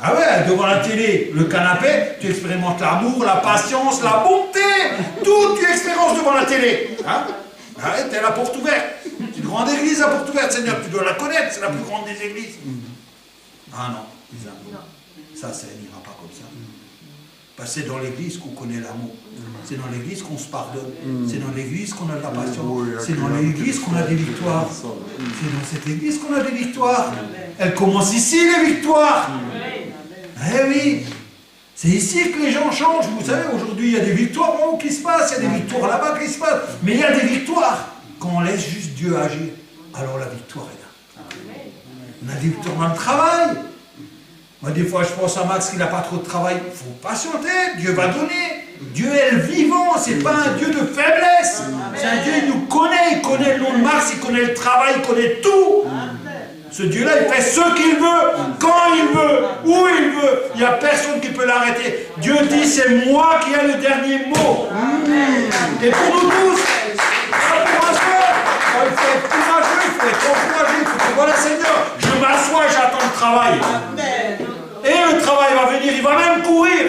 Ah ouais, devant la télé, le canapé, tu expérimentes l'amour, la patience, la bonté, tout tu expériences devant la télé. Ah ouais, t'es à la porte ouverte. C'est une grande église à porte ouverte, Seigneur, tu dois la connaître, c'est la plus grande des églises. Ah non, les amours. Ça n'ira pas comme ça. Parce que c'est dans l'église qu'on connaît l'amour. C'est dans l'église qu'on se pardonne. C'est dans l'église qu'on a de la patience. C'est dans l'église qu'on a des victoires. C'est dans cette église qu'on a des victoires. Elles commencent ici, les victoires. Eh oui. C'est ici que les gens changent. Vous savez, aujourd'hui, il y a des victoires qui se passent. Il y a des victoires là-bas qui se passent. Mais il y a des victoires. Quand on laisse juste Dieu agir, alors la victoire est là. On a des victoires dans le travail. Moi, des fois, je pense à Max qui n'a pas trop de travail. Il faut patienter, Dieu va donner. Dieu est le vivant, ce n'est pas un Dieu de faiblesse. C'est un Dieu, il nous connaît, il connaît le nom de Max, il connaît le travail, il connaît tout. Ce Dieu-là, il fait ce qu'il veut, quand il veut, où il veut. Il n'y a personne qui peut l'arrêter. Dieu dit, c'est moi qui ai le dernier mot. Et pour nous tous, il faut être courageux, il faut être encouragé. Il faut dire, voilà Seigneur, je m'assois et j'attends le travail. Et le travail va venir, il va même courir.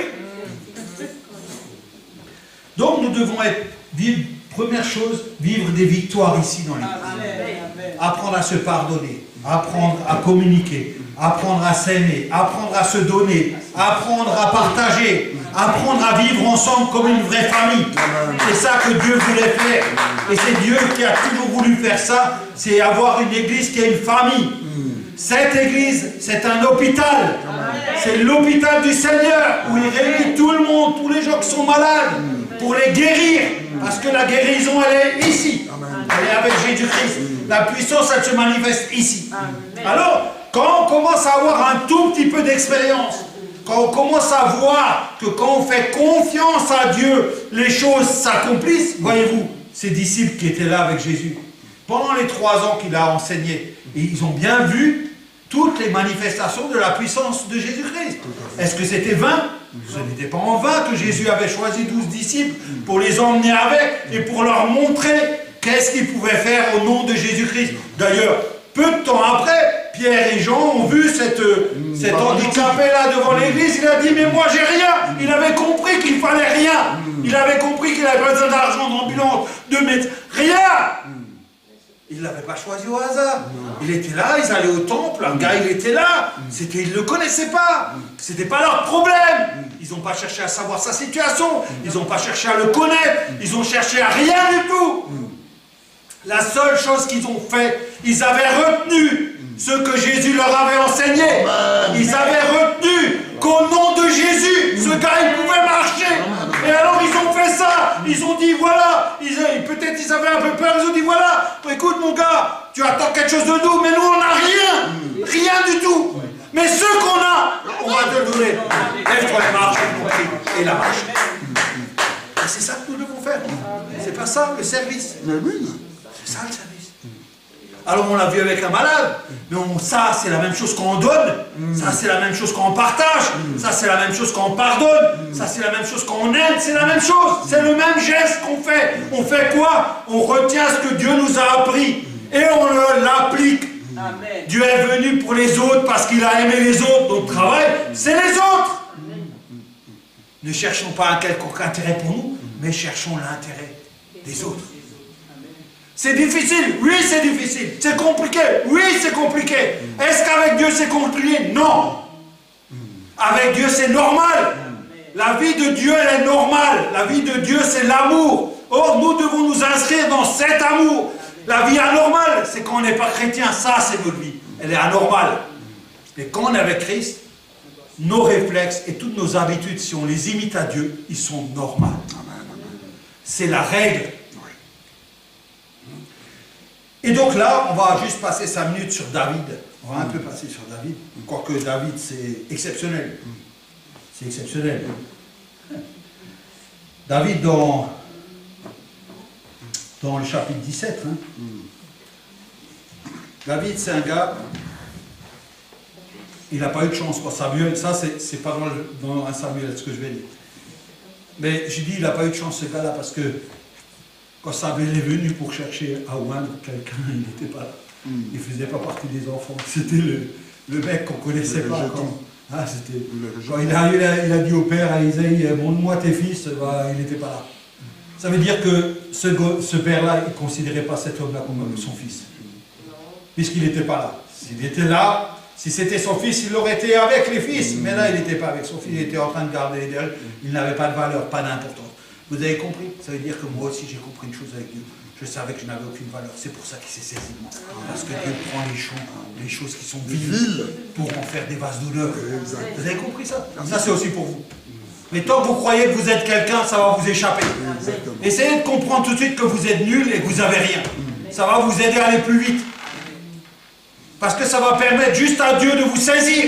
Donc nous devons vivre, première chose, vivre des victoires ici dans l'église. Apprendre à se pardonner, apprendre à communiquer, apprendre à s'aimer, apprendre à se donner, apprendre à partager, apprendre à vivre ensemble comme une vraie famille. C'est ça que Dieu voulait faire. Et c'est Dieu qui a toujours voulu faire ça, c'est avoir une église qui a une famille. Cette église, c'est un hôpital. C'est l'hôpital du Seigneur où il réunit tout le monde, tous les gens qui sont malades, pour les guérir. Parce que la guérison, elle est ici. Elle est avec Jésus-Christ. La puissance, elle se manifeste ici. Alors, quand on commence à avoir un tout petit peu d'expérience, quand on commence à voir que quand on fait confiance à Dieu, les choses s'accomplissent, voyez-vous, ces disciples qui étaient là avec Jésus, pendant les 3 ans qu'il a enseigné, et ils ont bien vu toutes les manifestations de la puissance de Jésus-Christ. Est-ce que c'était vain? Ce n'était pas en vain que Jésus avait choisi 12 disciples pour les emmener avec et pour leur montrer qu'est-ce qu'ils pouvaient faire au nom de Jésus-Christ. D'ailleurs, peu de temps après, Pierre et Jean ont vu cet handicapé-là devant l'église, il a dit, mais moi j'ai rien. Il avait compris qu'il fallait rien. Il avait compris qu'il avait besoin d'argent, d'ambulance, de médecin. Rien. Il ne l'avait pas choisi au hasard. Il était là, ils allaient au temple, un gars il était là. Ils ne le connaissaient pas. Ce n'était pas leur problème. Ils n'ont pas cherché à savoir sa situation. Ils n'ont pas cherché à le connaître. Ils ont cherché à rien du tout. La seule chose qu'ils ont fait, ils avaient retenu ce que Jésus leur avait enseigné. Ils avaient retenu qu'au nom de Jésus, ce gars, il pouvait marcher. Et alors, ils ont fait ça. Ils ont dit, voilà. Peut-être ils avaient un peu peur. Ils ont dit, voilà. Écoute, mon gars, tu attends quelque chose de nous, mais nous, on n'a rien. Rien du tout. Mais ce qu'on a, on va te le donner. Lève-toi et marche. Et la marche. Et c'est ça que nous devons faire. C'est pas ça, le service. C'est ça, le service. Alors on l'a vu avec un malade, mais ça c'est la même chose quand on donne, ça c'est la même chose quand on partage, ça c'est la même chose quand on pardonne, ça c'est la même chose quand on aide, c'est la même chose, c'est le même geste qu'on fait. On fait quoi? On retient ce que Dieu nous a appris et on l'applique. Dieu est venu pour les autres parce qu'il a aimé les autres, notre travail c'est les autres. Ne cherchons pas un quelconque intérêt pour nous, mais cherchons l'intérêt des autres. C'est difficile, oui c'est difficile. C'est compliqué, oui c'est compliqué. Est-ce qu'avec Dieu c'est compliqué? Non. Avec Dieu c'est normal. La vie de Dieu elle est normale. La vie de Dieu c'est l'amour. Or nous devons nous inscrire dans cet amour. La vie anormale, c'est quand on n'est pas chrétien, ça c'est notre vie. Elle est anormale. Et quand on est avec Christ, nos réflexes et toutes nos habitudes, si on les imite à Dieu, ils sont normales. C'est la règle. Et donc là, on va juste passer 5 minutes sur David. On va un peu passer sur David. Quoique David, c'est exceptionnel. C'est exceptionnel. David, dans le chapitre 17, David, c'est un gars, il n'a pas eu de chance pour Samuel. Ça, c'est pas dans un Samuel, ce que je vais dire. Mais je dis, il n'a pas eu de chance, ce gars-là, parce que quand Samuel est venu pour chercher à oindre quelqu'un, il n'était pas là. Il ne faisait pas partie des enfants. C'était le mec qu'on ne connaissait pas. Quand il a dit au père, à Isaïe, montre-moi tes fils, il n'était pas là. Ça veut dire que ce père-là, il ne considérait pas cet homme-là comme son fils. Puisqu'il n'était pas là. S'il était là, si c'était son fils, il aurait été avec les fils. Mais là, il n'était pas avec son fils, il était en train de garder les derrière. Il n'avait pas de valeur, pas d'importance. Vous avez compris? Ça veut dire que moi aussi j'ai compris une chose avec Dieu. Je savais que je n'avais aucune valeur. C'est pour ça qu'il s'est saisi de moi. Parce que Dieu prend les choses qui sont viles pour en faire des vases d'honneur. Vous avez compris ça? Ça c'est aussi pour vous. Mais tant que vous croyez que vous êtes quelqu'un, ça va vous échapper. Essayez de comprendre tout de suite que vous êtes nul et que vous n'avez rien. Ça va vous aider à aller plus vite. Parce que ça va permettre juste à Dieu de vous saisir.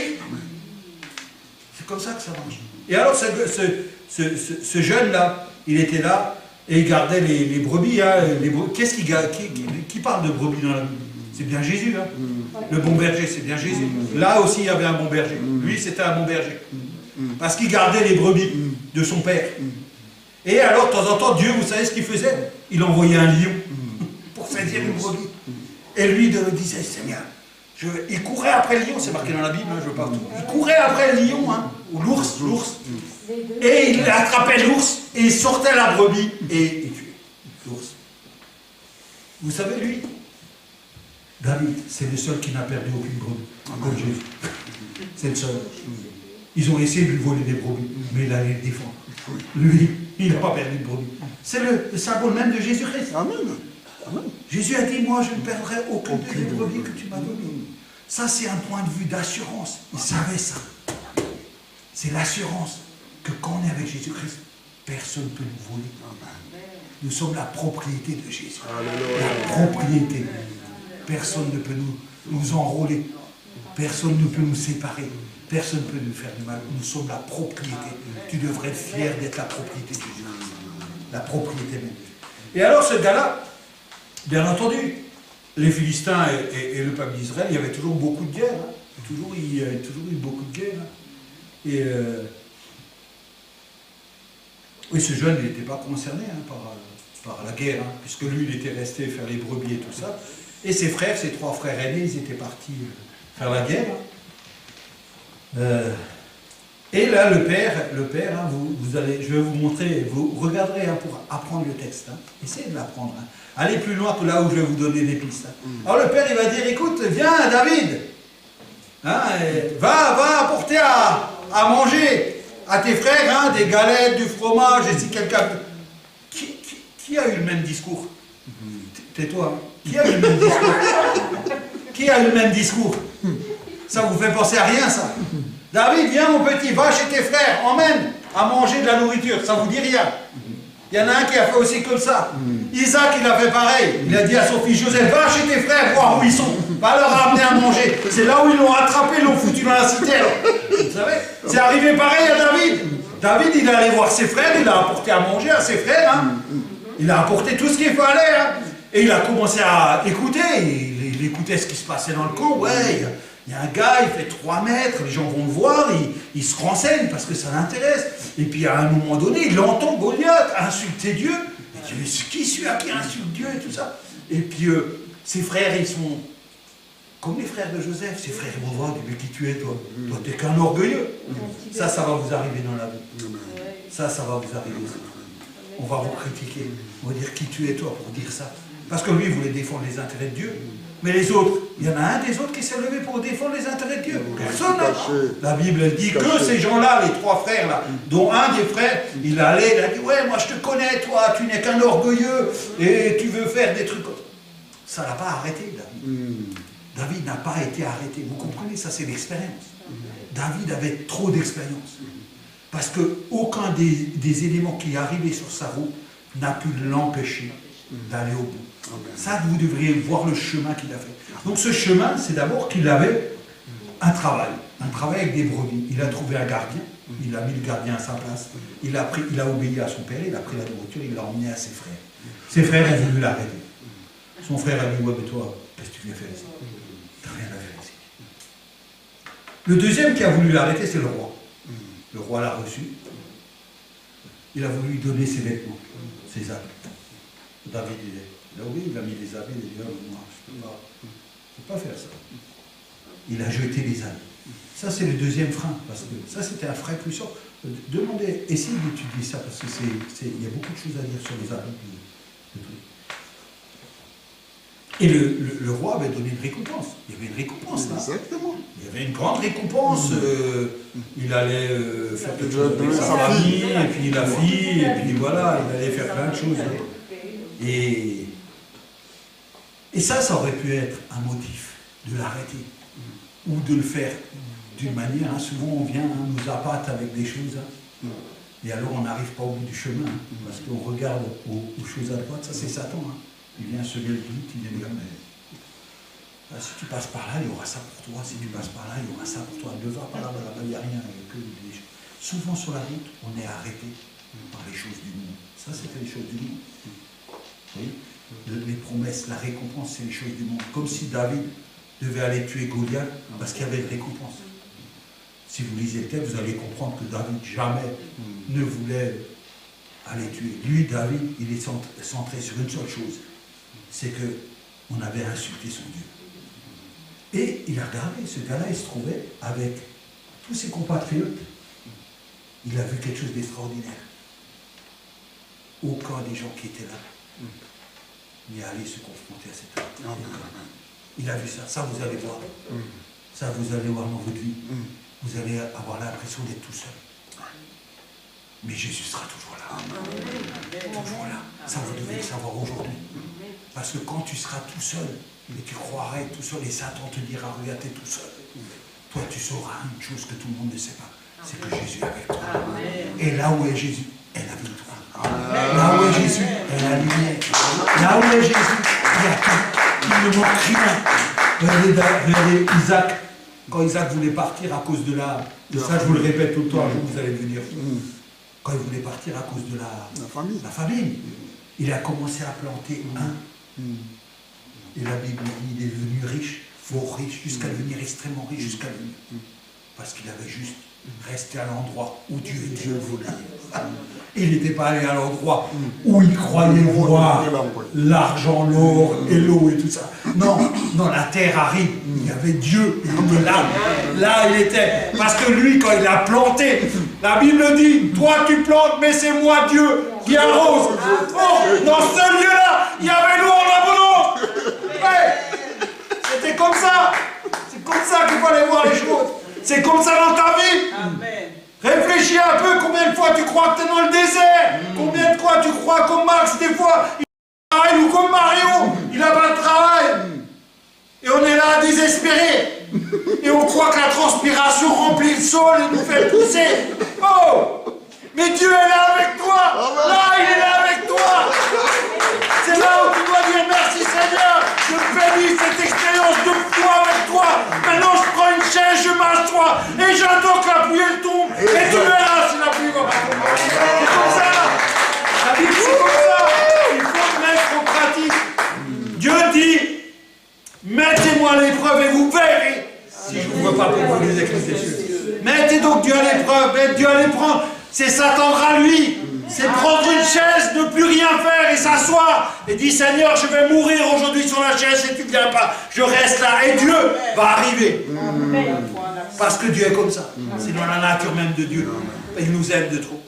C'est comme ça que ça marche. Et alors ce jeune-là, il était là et il gardait les brebis. Qu'est-ce qui parle de brebis dans la Bible? C'est bien Jésus. Le bon berger, c'est bien Jésus. Là aussi, il y avait un bon berger. Lui, c'était un bon berger. Parce qu'il gardait les brebis de son père. Et alors, de temps en temps, Dieu, vous savez ce qu'il faisait? Il envoyait un lion pour saisir une brebis. Et lui, il disait, Seigneur, il courait après le lion, c'est marqué dans la Bible, je veux pas tout. Il courait après le lion, ou l'ours. Et il attrapait l'ours, et il sortait la brebis, et il tuait l'ours. Vous savez, lui, David, c'est le seul qui n'a perdu aucune brebis, comme Jésus. C'est le seul. Ils ont essayé de lui voler des brebis, mais il allait les défendre. Lui, il n'a pas perdu de brebis. C'est le symbole même de Jésus-Christ. Amen. Jésus a dit, moi, je ne perdrai aucune des brebis que tu m'as données. Ça, c'est un point de vue d'assurance. Il savait ça. C'est l'assurance que quand on est avec Jésus-Christ, personne ne peut nous voler. Nous sommes la propriété de Jésus. La propriété. Personne ne peut nous enrôler. Personne ne peut nous séparer. Personne ne peut nous faire du mal. Nous sommes la propriété. Tu devrais être fier d'être la propriété de Jésus. La propriété même. Et alors ce gars-là, bien entendu, les Philistins et le peuple d'Israël, il y avait toujours beaucoup de guerres. Il y a toujours eu beaucoup de guerres. Et oui, ce jeune, il n'était pas concerné par la guerre, puisque lui, il était resté faire les brebis et tout ça. Et ses frères, ses 3 frères aînés, ils étaient partis faire la guerre. Et là, le père, hein, vous allez, je vais vous montrer, vous regarderez hein, pour apprendre le texte. Hein. Essayez de l'apprendre. Hein. Allez plus loin que là où je vais vous donner des pistes. Hein. Alors le père, il va dire, écoute, viens David, hein, va apporter à manger à tes frères hein, des galettes, du fromage, et si quelqu'un... Qui a eu le même discours? Tais-toi. Hein. Qui a eu le même discours? Qui a eu le même discours? Ça vous fait penser à rien, ça? David, viens mon petit, va chez tes frères, emmène à manger de la nourriture, ça vous dit rien. Il y en a un qui a fait aussi comme ça. Isaac, il a fait pareil. Il a dit à son fils Joseph, va chez tes frères, voir où ils sont. Va leur ramener à manger. C'est là où ils l'ont attrapé, ils l'ont foutu dans la citerne. Vous savez, c'est arrivé pareil à David. David, il est allé voir ses frères, il a apporté à manger à ses frères. Hein. Il a apporté tout ce qu'il fallait. Hein. Et il a commencé à écouter. Il écoutait ce qui se passait dans le camp. Ouais, il y a un gars, il fait 3 mètres, les gens vont le voir, il se renseigne parce que ça l'intéresse. Et puis à un moment donné, il entend Goliath insulter Dieu. Il dit, mais qui celui-là qui insulte Dieu et tout ça? Et puis ses frères, ils sont comme les frères de Joseph. Ses frères vont voir, mais qui tu es toi? Toi, t'es qu'un orgueilleux. Ça va vous arriver dans la vie. Ça va vous arriver. On va vous critiquer. On va dire qui tu es toi pour dire ça. Parce que lui, il voulait défendre les intérêts de Dieu. Mais les autres, il y en a un des autres qui s'est levé pour défendre les intérêts de Dieu. Personne. La Bible, elle dit que ces gens-là, les 3 frères là, dont un des frères, il a dit, ouais, moi je te connais, toi, tu n'es qu'un orgueilleux et tu veux faire des trucs. Ça l'a pas arrêté, David. David n'a pas été arrêté. Vous comprenez, ça c'est l'expérience. David avait trop d'expérience. Parce qu'aucun des éléments qui arrivaient sur sa route n'a pu l'empêcher d'aller au bout. Ça, vous devriez voir le chemin qu'il a fait. Donc ce chemin, c'est d'abord qu'il avait un travail avec des brebis. Il a trouvé un gardien, il a mis le gardien à sa place, il a obéi à son père, il a pris la nourriture, il l'a emmené à ses frères. Ses frères ont voulu l'arrêter. Son frère a dit, ouais, mais toi, qu'est-ce que tu viens faire ici? T'as rien à faire ici. Le deuxième qui a voulu l'arrêter, c'est le roi. Le roi l'a reçu. Il a voulu lui donner ses vêtements, ses habits. David, il a mis les habits, il a dit, moi, je ne peux pas faire ça. Il a jeté les habits. Ça, c'est le deuxième frein, parce que ça, c'était un frein puissant. Demandez, essayez d'étudier ça, parce qu'il y a beaucoup de choses à dire sur les habits. Et le roi avait donné une récompense. Il y avait une récompense là. Exactement. Il y avait une grande récompense. Il allait faire quelque chose avec sa famille, et puis la fille, et puis voilà, il allait faire plein de choses. Et ça aurait pu être un motif de l'arrêter. Ou de le faire d'une manière. Hein, souvent on vient nous appâte avec des choses. Hein, et alors on n'arrive pas au bout du chemin. Hein, parce qu'on regarde aux choses adéquates. Ça c'est Satan. Hein. Il vient semer le doute, il vient dire, mais si tu passes par là, il y aura ça pour toi, si tu passes par là, il y aura ça pour toi. Ne va pas là, il n'y a rien. Souvent sur la route, on est arrêté par les choses du monde. Ça, c'était les choses du monde. Oui. Les promesses, la récompense, c'est les choses du monde. Comme si David devait aller tuer Goliath parce qu'il y avait une récompense. Si vous lisez le texte, vous allez comprendre que David jamais ne voulait aller tuer. Lui, David, il est centré sur une seule chose. C'est qu'on avait insulté son Dieu. Et il a regardé, ce gars-là, il se trouvait avec tous ses compatriotes. Il a vu quelque chose d'extraordinaire. Aucun des gens qui étaient là n'est allé se confronter à cette homme. Il a vu ça. Ça, vous allez voir. Ça, vous allez voir dans votre vie. Vous allez avoir l'impression d'être tout seul. Mais Jésus sera toujours là. Toujours là. Ça, vous devez le savoir aujourd'hui. Parce que quand tu seras tout seul, et tu croiras être tout seul, et Satan te dira, regarde, t'es tout seul. Toi, tu sauras une chose que tout le monde ne sait pas. C'est que Jésus est avec toi. Et là où est Jésus, est la victoire. Là où est Jésus, est la lumière. Là où est Jésus, il y a tout. Il ne manque rien. Regardez Isaac. Quand Isaac voulait partir à cause de ça, je vous le répète tout le temps, un jour vous allez venir. Quand il voulait partir à cause de la famine, il a commencé à planter un. Et la Bible dit, il est devenu riche, fort riche, jusqu'à devenir extrêmement riche, jusqu'à devenir. Parce qu'il avait juste resté à l'endroit où Dieu voulait. Il n'était pas allé à l'endroit où il croyait voir l'argent, l'or et l'eau et tout ça. Non, non, la terre arrive. Il y avait Dieu. Il était là. Là, il était. Parce que lui, quand il a planté, la Bible dit, toi tu plantes, mais c'est moi Dieu qui arrose. Oh, dans ce lieu-là, il y avait l'eau en abondance. Ouais. C'était comme ça. C'est comme ça qu'il fallait voir les choses. C'est comme ça dans ta vie. Amen. Réfléchis un peu, combien de fois tu crois que tu es dans le désert. Combien de fois tu crois comme Max, des fois, il travaille, ou comme Mario, il n'a pas de travail. Et on est là désespéré. Et on croit que la transpiration remplit le sol et nous fait pousser. Oh! Mais Dieu est là avec toi. Là, il est là avec toi. C'est là où tu dois dire merci Seigneur. Je bénis cette expérience de foi avec toi. Maintenant, je prends une chaise, je m'assois et j'attends que la pluie elle tombe. Et tu verras si la pluie va pas tomber. C'est comme ça. La Bible, c'est comme ça. Il faut le mettre en pratique. Dieu dit, mettez-moi à l'épreuve et vous verrez si je ne vous veux pas pour vous les écrits des cieux. Mettez donc Dieu à l'épreuve, mettez Dieu à l'épreuve. C'est s'attendre à lui. C'est prendre une chaise, ne plus rien faire et s'asseoir. Et dire Seigneur, je vais mourir aujourd'hui sur la chaise et tu ne viens pas. Je reste là et Dieu va arriver. Parce que Dieu est comme ça. C'est dans la nature même de Dieu. Il nous aime de trop.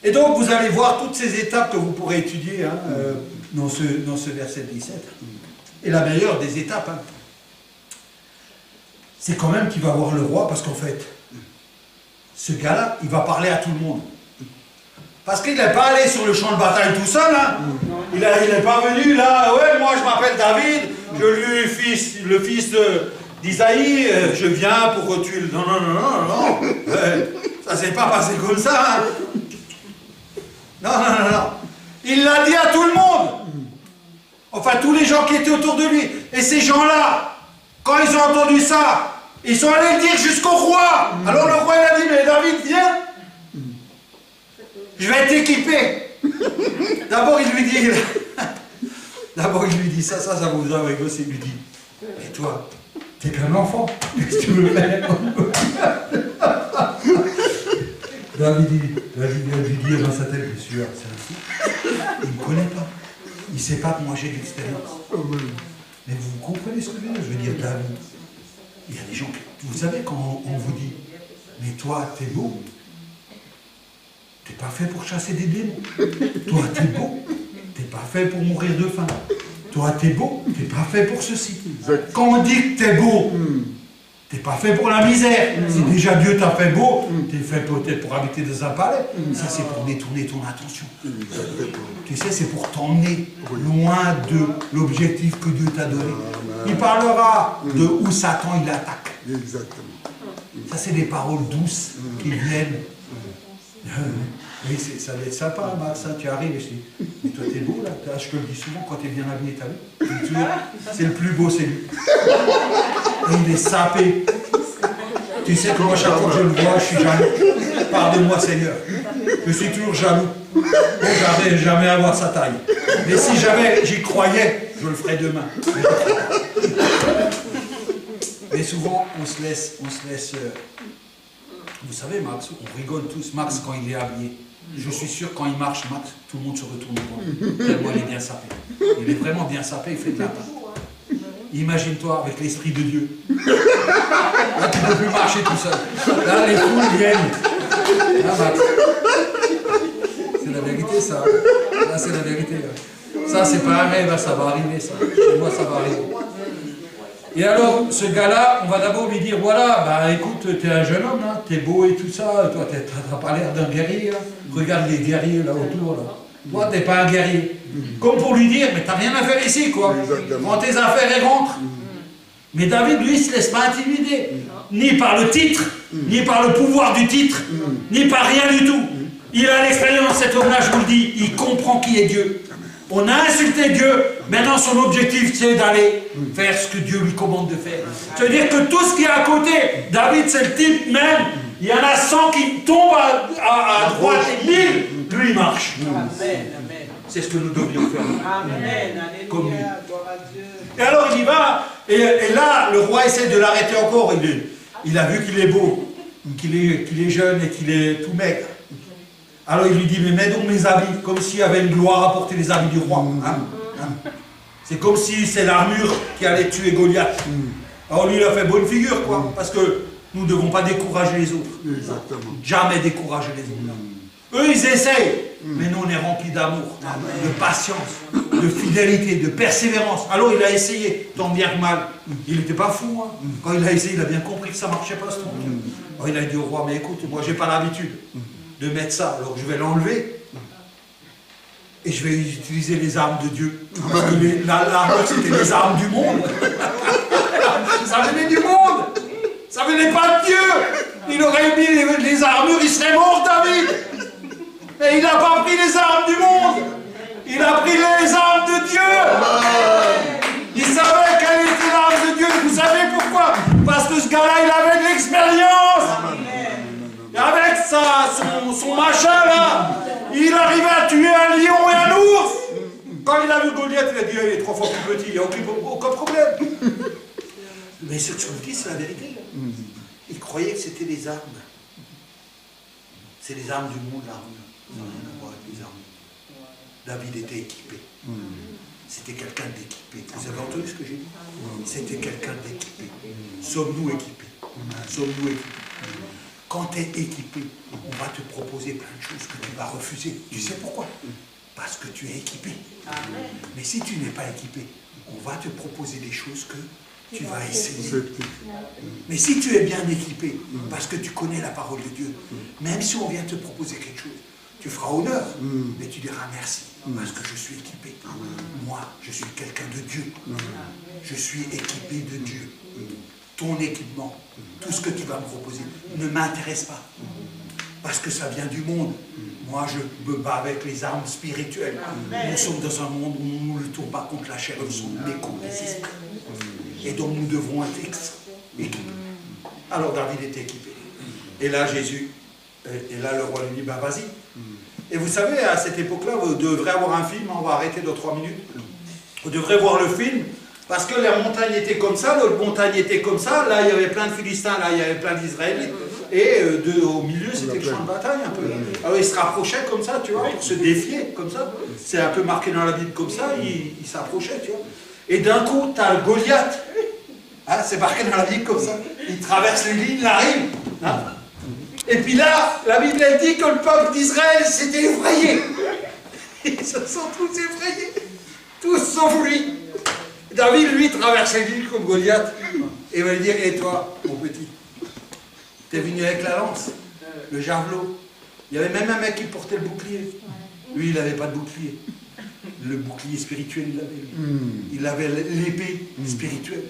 Et donc vous allez voir toutes ces étapes que vous pourrez étudier dans ce verset 17. Et la meilleure des étapes, c'est quand même qu'il va voir le roi parce qu'en fait, ce gars-là, il va parler à tout le monde. Parce qu'il n'est pas allé sur le champ de bataille tout seul. Il n'est pas venu là, ouais, moi je m'appelle David, je suis le fils d'Isaïe, je viens pour tuer le... Non, non, non, non, non. Ça ne s'est pas passé comme ça. Non, non, non, non. Il l'a dit à tout le monde. Enfin, tous les gens qui étaient autour de lui. Et ces gens-là, quand ils ont entendu ça, ils sont allés le dire jusqu'au roi. Alors le roi il a dit, mais David, viens. Je vais t'équiper. D'abord il lui dit, ça vous a rigolé, il lui dit, et toi, t'es qu'un enfant, qu'est-ce que tu veux faire? David vient lui dire dans sa tête, bien sûr, c'est ainsi. Il ne me connaît pas. Il ne sait pas que moi j'ai de l'expérience. Mais vous comprenez ce que je veux dire? Je veux dire, David, il y a des gens qui... Vous savez, quand on vous dit, mais toi, t'es beau. T'es pas fait pour chasser des démons. Toi, t'es beau. T'es pas fait pour mourir de faim. Toi, t'es beau. T'es pas fait pour ceci. Quand on dit que t'es beau, t'es pas fait pour la misère. Si déjà Dieu t'a fait beau, t'es fait peut-être pour habiter dans un palais. Ça, c'est pour détourner ton attention. Tu sais, c'est pour t'emmener loin de l'objectif que Dieu t'a donné. Il parlera de où Satan il attaque. Exactement. Ça, c'est des paroles douces qui viennent. Oui, ça va être sympa, Max, tu arrives et je dis, mais toi t'es beau là, je te le dis souvent, quand t'es bien habillé, t'as vu, c'est le plus beau, c'est lui. Et il est sapé. Tu sais que moi, chaque fois que je le vois, je suis jaloux. Pardonne-moi, Seigneur. Je suis toujours jaloux. Bon, j'arrive jamais à voir sa taille. Mais si j'y croyais, je le ferais demain. Mais souvent, on se laisse vous savez, Max, on rigole tous. Max, quand il est habillé, je suis sûr, quand il marche, Max, tout le monde se retourne devant lui. Tellement il est bien sapé. Il est vraiment bien sapé, il fait de la part. Imagine-toi avec l'Esprit de Dieu. Là, tu ne peux plus marcher tout seul. Là, les foules viennent. Là, Max. C'est la vérité, ça. Là, c'est la vérité. Ça, c'est pas un rêve, ça va arriver, ça. Chez moi, ça va arriver. Et alors, ce gars-là, on va d'abord lui dire, voilà, bah écoute, t'es un jeune homme, hein, t'es beau et tout ça, toi, t'as pas l'air d'un guerrier, hein. Regarde les guerriers là autour, là. Toi, t'es pas un guerrier. Comme pour lui dire, mais t'as rien à faire ici, quoi. Prends tes affaires et rentre. Mais David, lui, il se laisse pas intimider. Ni par le titre, ni par le pouvoir du titre, ni par rien du tout. Il a l'expérience, cet homme-là, je vous le dis, il comprend qui est Dieu. On a insulté Dieu, maintenant son objectif c'est d'aller faire ce que Dieu lui commande de faire. C'est-à-dire que tout ce qui est à côté, David c'est le type même, il y en a 100 qui tombent à droite et 1000, lui il marche. C'est ce que nous devrions faire. Amen. Comme lui. Alléluia, gloire à Dieu. Et alors il y va, et là le roi essaie de l'arrêter encore, il dit, Il a vu qu'il est beau, qu'il est jeune et qu'il est tout maigre. Alors il lui dit, mais mets donc mes habits, comme s'il y avait une gloire à porter les habits du roi. C'est comme si c'est l'armure qui allait tuer Goliath. Alors lui, il a fait bonne figure, quoi, parce que nous ne devons pas décourager les autres. Exactement. Jamais décourager les autres. Eux, ils essayent, mais nous, on est remplis d'amour, de patience, de fidélité, de persévérance. Alors, il a essayé, tant bien que mal. Il n'était pas fou, hein. Quand il a essayé, il a bien compris que ça ne marchait pas, ce truc. Alors, il a dit au roi, mais écoute, moi, je n'ai pas l'habitude de mettre ça, alors je vais l'enlever. Et je vais utiliser les armes de Dieu. Parce que l'armure, c'était les armes du monde. Ça venait du monde. Ça venait pas de Dieu. Il aurait mis les armures, il serait mort, David. Et il n'a pas pris les armes du monde. Il a pris les armes de Dieu. Il savait quelle était l'arme de Dieu. Vous savez pourquoi? Parce que ce gars-là, il avait de l'expérience. Et avec son machin là, il arrivait à tuer un lion et un ours. Quand il a vu Goliath, il a dit, il est 3 fois plus petit, il n'y a aucun problème. Mais ce que je vous dis, c'est la vérité. Il croyait que c'était les armes. C'est les armes du monde, l'armure. Ça n'a rien à voir avec les armes. David était équipé. C'était quelqu'un d'équipé. Vous avez entendu ce que j'ai dit? C'était quelqu'un d'équipé. Sommes-nous équipés? Sommes-nous équipés? Quand tu es équipé, on va te proposer plein de choses que tu vas refuser. Tu sais pourquoi? Parce que tu es équipé. Mais si tu n'es pas équipé, on va te proposer des choses que tu vas essayer. Mais si tu es bien équipé, parce que tu connais la parole de Dieu, même si on vient te proposer quelque chose, tu feras honneur, mais tu diras merci, parce que je suis équipé. Moi, je suis quelqu'un de Dieu. Je suis équipé de Dieu. Ton équipement, tout ce que tu vas me proposer, ne m'intéresse pas. Parce que ça vient du monde. Moi, je me bats avec les armes spirituelles. Nous sommes dans un monde où nous ne luttons pas contre la chair et le sang, mais contre les esprits. Et donc nous devons être équipés. Alors David était équipé. Et là Jésus, et là le roi lui dit, ben vas-y. Et vous savez, à cette époque-là, vous devrez avoir un film, on va arrêter dans 3 minutes. Vous devrez voir le film, parce que la montagne était comme ça, l'autre montagne était comme ça, là il y avait plein de Philistins, là il y avait plein d'Israélites, et au milieu c'était le champ de bataille un peu. Alors ils se rapprochaient comme ça, tu vois, pour se défier, comme ça. C'est un peu marqué dans la Bible comme ça, ils s'approchaient, tu vois. Et d'un coup, tu as le Goliath. Hein, c'est marqué dans la Bible comme ça. Il traverse les lignes, il arrive. Hein. Et puis là, la Bible elle dit que le peuple d'Israël s'était effrayé. Ils se sont tous effrayés. Tous sauf lui. David, lui, traverse les lignes comme Goliath. Et il va lui dire, et toi, mon petit, t'es venu avec la lance, le javelot. Il y avait même un mec qui portait le bouclier. Lui, il n'avait pas de bouclier. Le bouclier spirituel, il l'avait. Il avait l'épée spirituelle.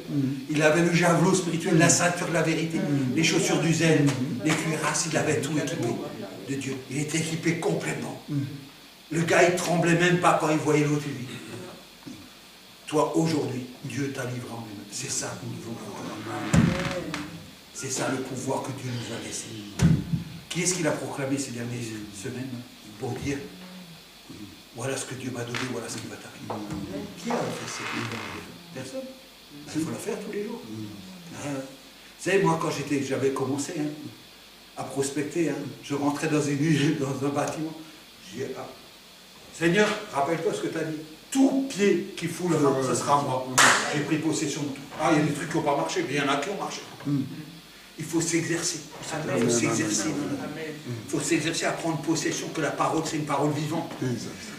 Il avait le javelot spirituel, la ceinture de la vérité, les chaussures du zèle, les cuirasses, il avait tout équipé de Dieu. Il était équipé complètement. Le gars, il tremblait même pas quand il voyait l'autre. Il dit, toi, aujourd'hui, Dieu t'a livré en lui-même. C'est ça que nous devons comprendre. C'est ça le pouvoir que Dieu nous a laissé. Qui est-ce qu'il a proclamé ces dernières semaines pour dire, voilà ce que Dieu m'a donné, voilà ce qui va t'arriver. Qui a fait cette livre? Personne. Il faut la faire tous les jours. Vous savez, moi, quand j'avais commencé à prospecter, je rentrais dans un bâtiment, je disais, ah, Seigneur, rappelle-toi ce que tu as dit. Tout pied qui fout le vent, ce sera moi. J'ai pris possession de tout. Ah, il y a des trucs qui n'ont pas marché, mais il y en a qui ont marché. Il faut s'exercer. Il faut s'exercer. Il faut s'exercer à prendre possession que la parole, c'est une parole vivante.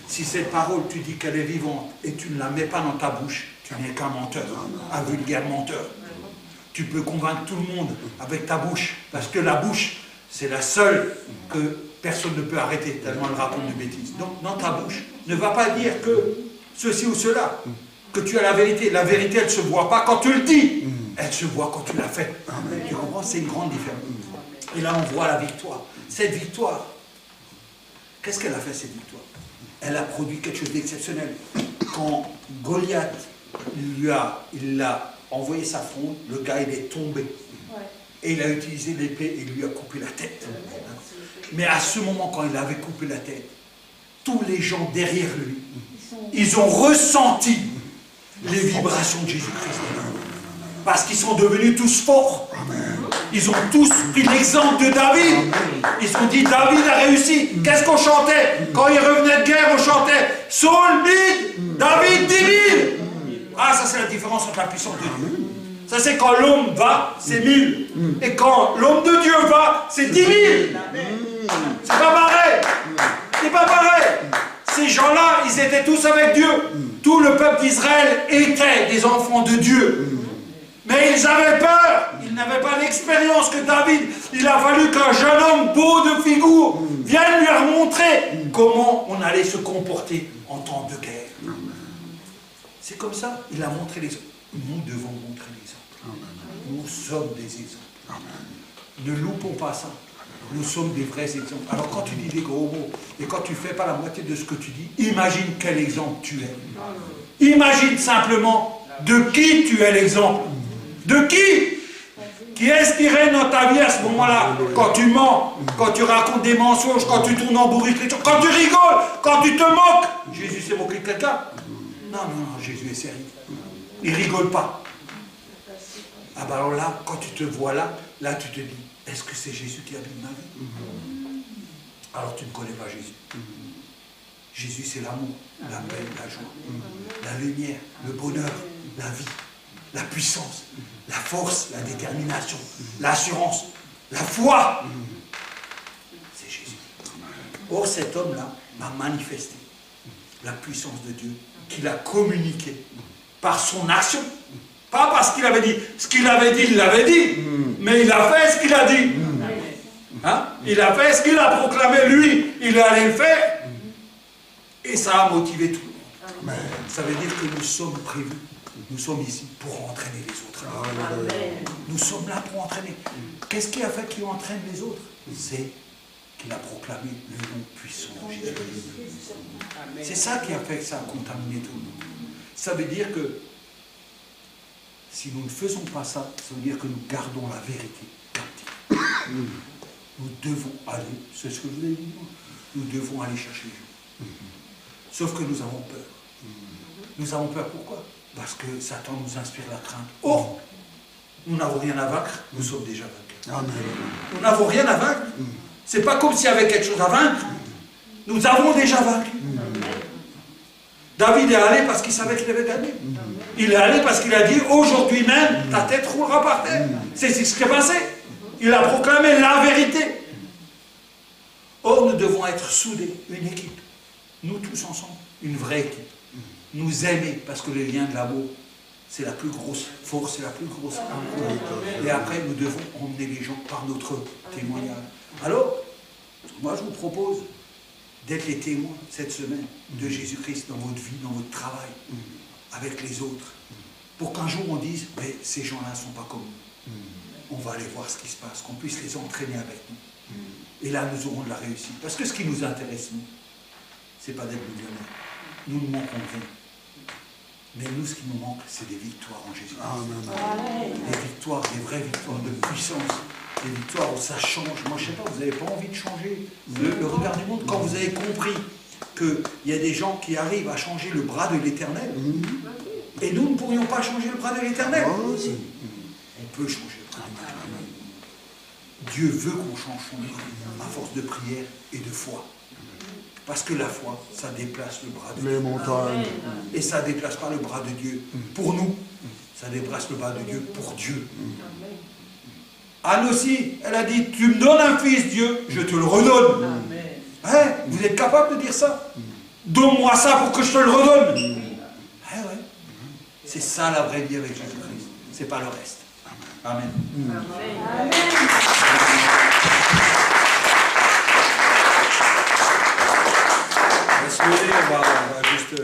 Si cette parole, tu dis qu'elle est vivante et tu ne la mets pas dans ta bouche, tu n'es qu'un menteur, un vulgaire menteur. Tu peux convaincre tout le monde avec ta bouche, parce que la bouche, c'est la seule que personne ne peut arrêter, tellement elle raconte de bêtises. Donc, dans ta bouche, ne va pas dire que ceci ou cela, que tu as la vérité. La vérité, elle ne se voit pas quand tu le dis, elle se voit quand tu l'as fait. Tu comprends? C'est une grande différence. Et là, on voit la victoire. Cette victoire, qu'est-ce qu'elle a fait, cette victoire? Elle a produit quelque chose d'exceptionnel. Quand Goliath, il a envoyé sa fronde, le gars, il est tombé. Et il a utilisé l'épée et il lui a coupé la tête. Mais à ce moment, quand il avait coupé la tête, tous les gens derrière lui, ils ont ressenti les vibrations de Jésus-Christ. Parce qu'ils sont devenus tous forts. Ils ont tous pris l'exemple de David. Ils se sont dit, David a réussi. Qu'est-ce qu'on chantait? Quand il revenait de guerre, on chantait Saul 1000, David 10 000. Ah, ça c'est la différence entre la puissance de Dieu. Ça c'est quand l'homme va, c'est 1000. Et quand l'homme de Dieu va, c'est 10 000. C'est pas pareil. C'est pas pareil. Ces gens-là, ils étaient tous avec Dieu. Tout le peuple d'Israël était des enfants de Dieu. Mais ils avaient peur. Ils n'avaient pas l'expérience que David. Il a fallu qu'un jeune homme beau de figure vienne lui montrer comment on allait se comporter en temps de guerre. C'est comme ça. Il a montré les autres. Nous devons montrer l'exemple. Nous sommes des exemples. Ne loupons pas ça. Nous sommes des vrais exemples. Alors quand tu dis des gros mots et quand tu ne fais pas la moitié de ce que tu dis, imagine quel exemple tu es. Imagine simplement de qui tu es l'exemple. De qui? Qui est-ce qui règne dans ta vie à ce moment-là? Quand tu mens, quand tu racontes des mensonges, quand tu tournes en bourrique, quand tu rigoles, quand tu te moques. Jésus s'est moqué de quelqu'un? Non, Jésus est sérieux. Il ne rigole pas. Ah ben alors là, quand tu te vois là tu te dis, est-ce que c'est Jésus qui habite ma vie? Alors tu ne connais pas Jésus. Jésus c'est l'amour, la paix, la joie, la lumière, le bonheur, la vie, la puissance, la force, la détermination, l'assurance, la foi. C'est Jésus. Or cet homme-là a manifesté la puissance de Dieu qu'il a communiqué par son action. Pas parce qu'il avait dit. Ce qu'il avait dit, il l'avait dit. Mais il a fait ce qu'il a dit. Hein? Il a fait ce qu'il a proclamé, lui. Il allait le faire. Et ça a motivé tout le monde. Ça veut dire que nous sommes prévus. Nous sommes ici pour entraîner les autres. Nous sommes là pour entraîner. Qu'est-ce qui a fait qu'il entraîne les autres? C'est qu'il a proclamé le nom puissant de Jésus. C'est ça qui a fait que ça a contaminé tout le monde. Ça veut dire que si nous ne faisons pas ça, ça veut dire que nous gardons la vérité captive. Nous devons aller, c'est ce que je vous ai dit, nous devons aller chercher Dieu. Sauf que nous avons peur. Nous avons peur pourquoi? Parce que Satan nous inspire la crainte. Or, nous n'avons rien à vaincre, nous sommes déjà vainqueurs. Nous n'avons rien à vaincre. C'est pas comme s'il y avait quelque chose à vaincre. Nous avons déjà vaincu. David est allé parce qu'il savait qu'il avait gagné. Il est allé parce qu'il a dit, aujourd'hui même, ta tête roulera par terre. C'est ce qui est passé. Il a proclamé la vérité. Or, nous devons être soudés, une équipe. Nous tous ensemble, une vraie équipe. Nous aimer, parce que les liens de l'amour, c'est la plus grosse force, c'est la plus grosse amour. Et après, nous devons emmener les gens par notre témoignage. Alors, moi je vous propose d'être les témoins cette semaine de Jésus-Christ dans votre vie, dans votre travail, avec les autres. Pour qu'un jour on dise, mais ces gens-là ne sont pas comme nous. On va aller voir ce qui se passe, qu'on puisse les entraîner avec nous. Et là, nous aurons de la réussite. Parce que ce qui nous intéresse, nous, c'est pas d'être millionnaires. Nous ne manquons de rien. Mais nous, ce qui nous manque, c'est des victoires en Jésus. Des victoires, des vraies victoires de puissance. Des victoires où ça change. Moi, je ne sais pas, vous n'avez pas envie de changer le regard du monde. Quand vous avez compris qu'il y a des gens qui arrivent à changer le bras de l'Éternel, et nous ne pourrions pas changer le bras de l'Éternel. On peut changer le bras de l'Éternel. Dieu veut qu'on change son bras à force de prière et de foi. Parce que la foi, ça déplace le bras de Dieu. Et ça ne déplace pas le bras de Dieu pour nous. Ça déplace le bras de Dieu pour Dieu. Anne aussi, elle a dit, tu me donnes un fils, Dieu, je te le redonne. Hein, vous êtes capable de dire ça? Donne-moi ça pour que je te le redonne. Ouais. C'est ça la vraie vie avec Jésus-Christ. C'est pas le reste. Amen. Amen. On va juste...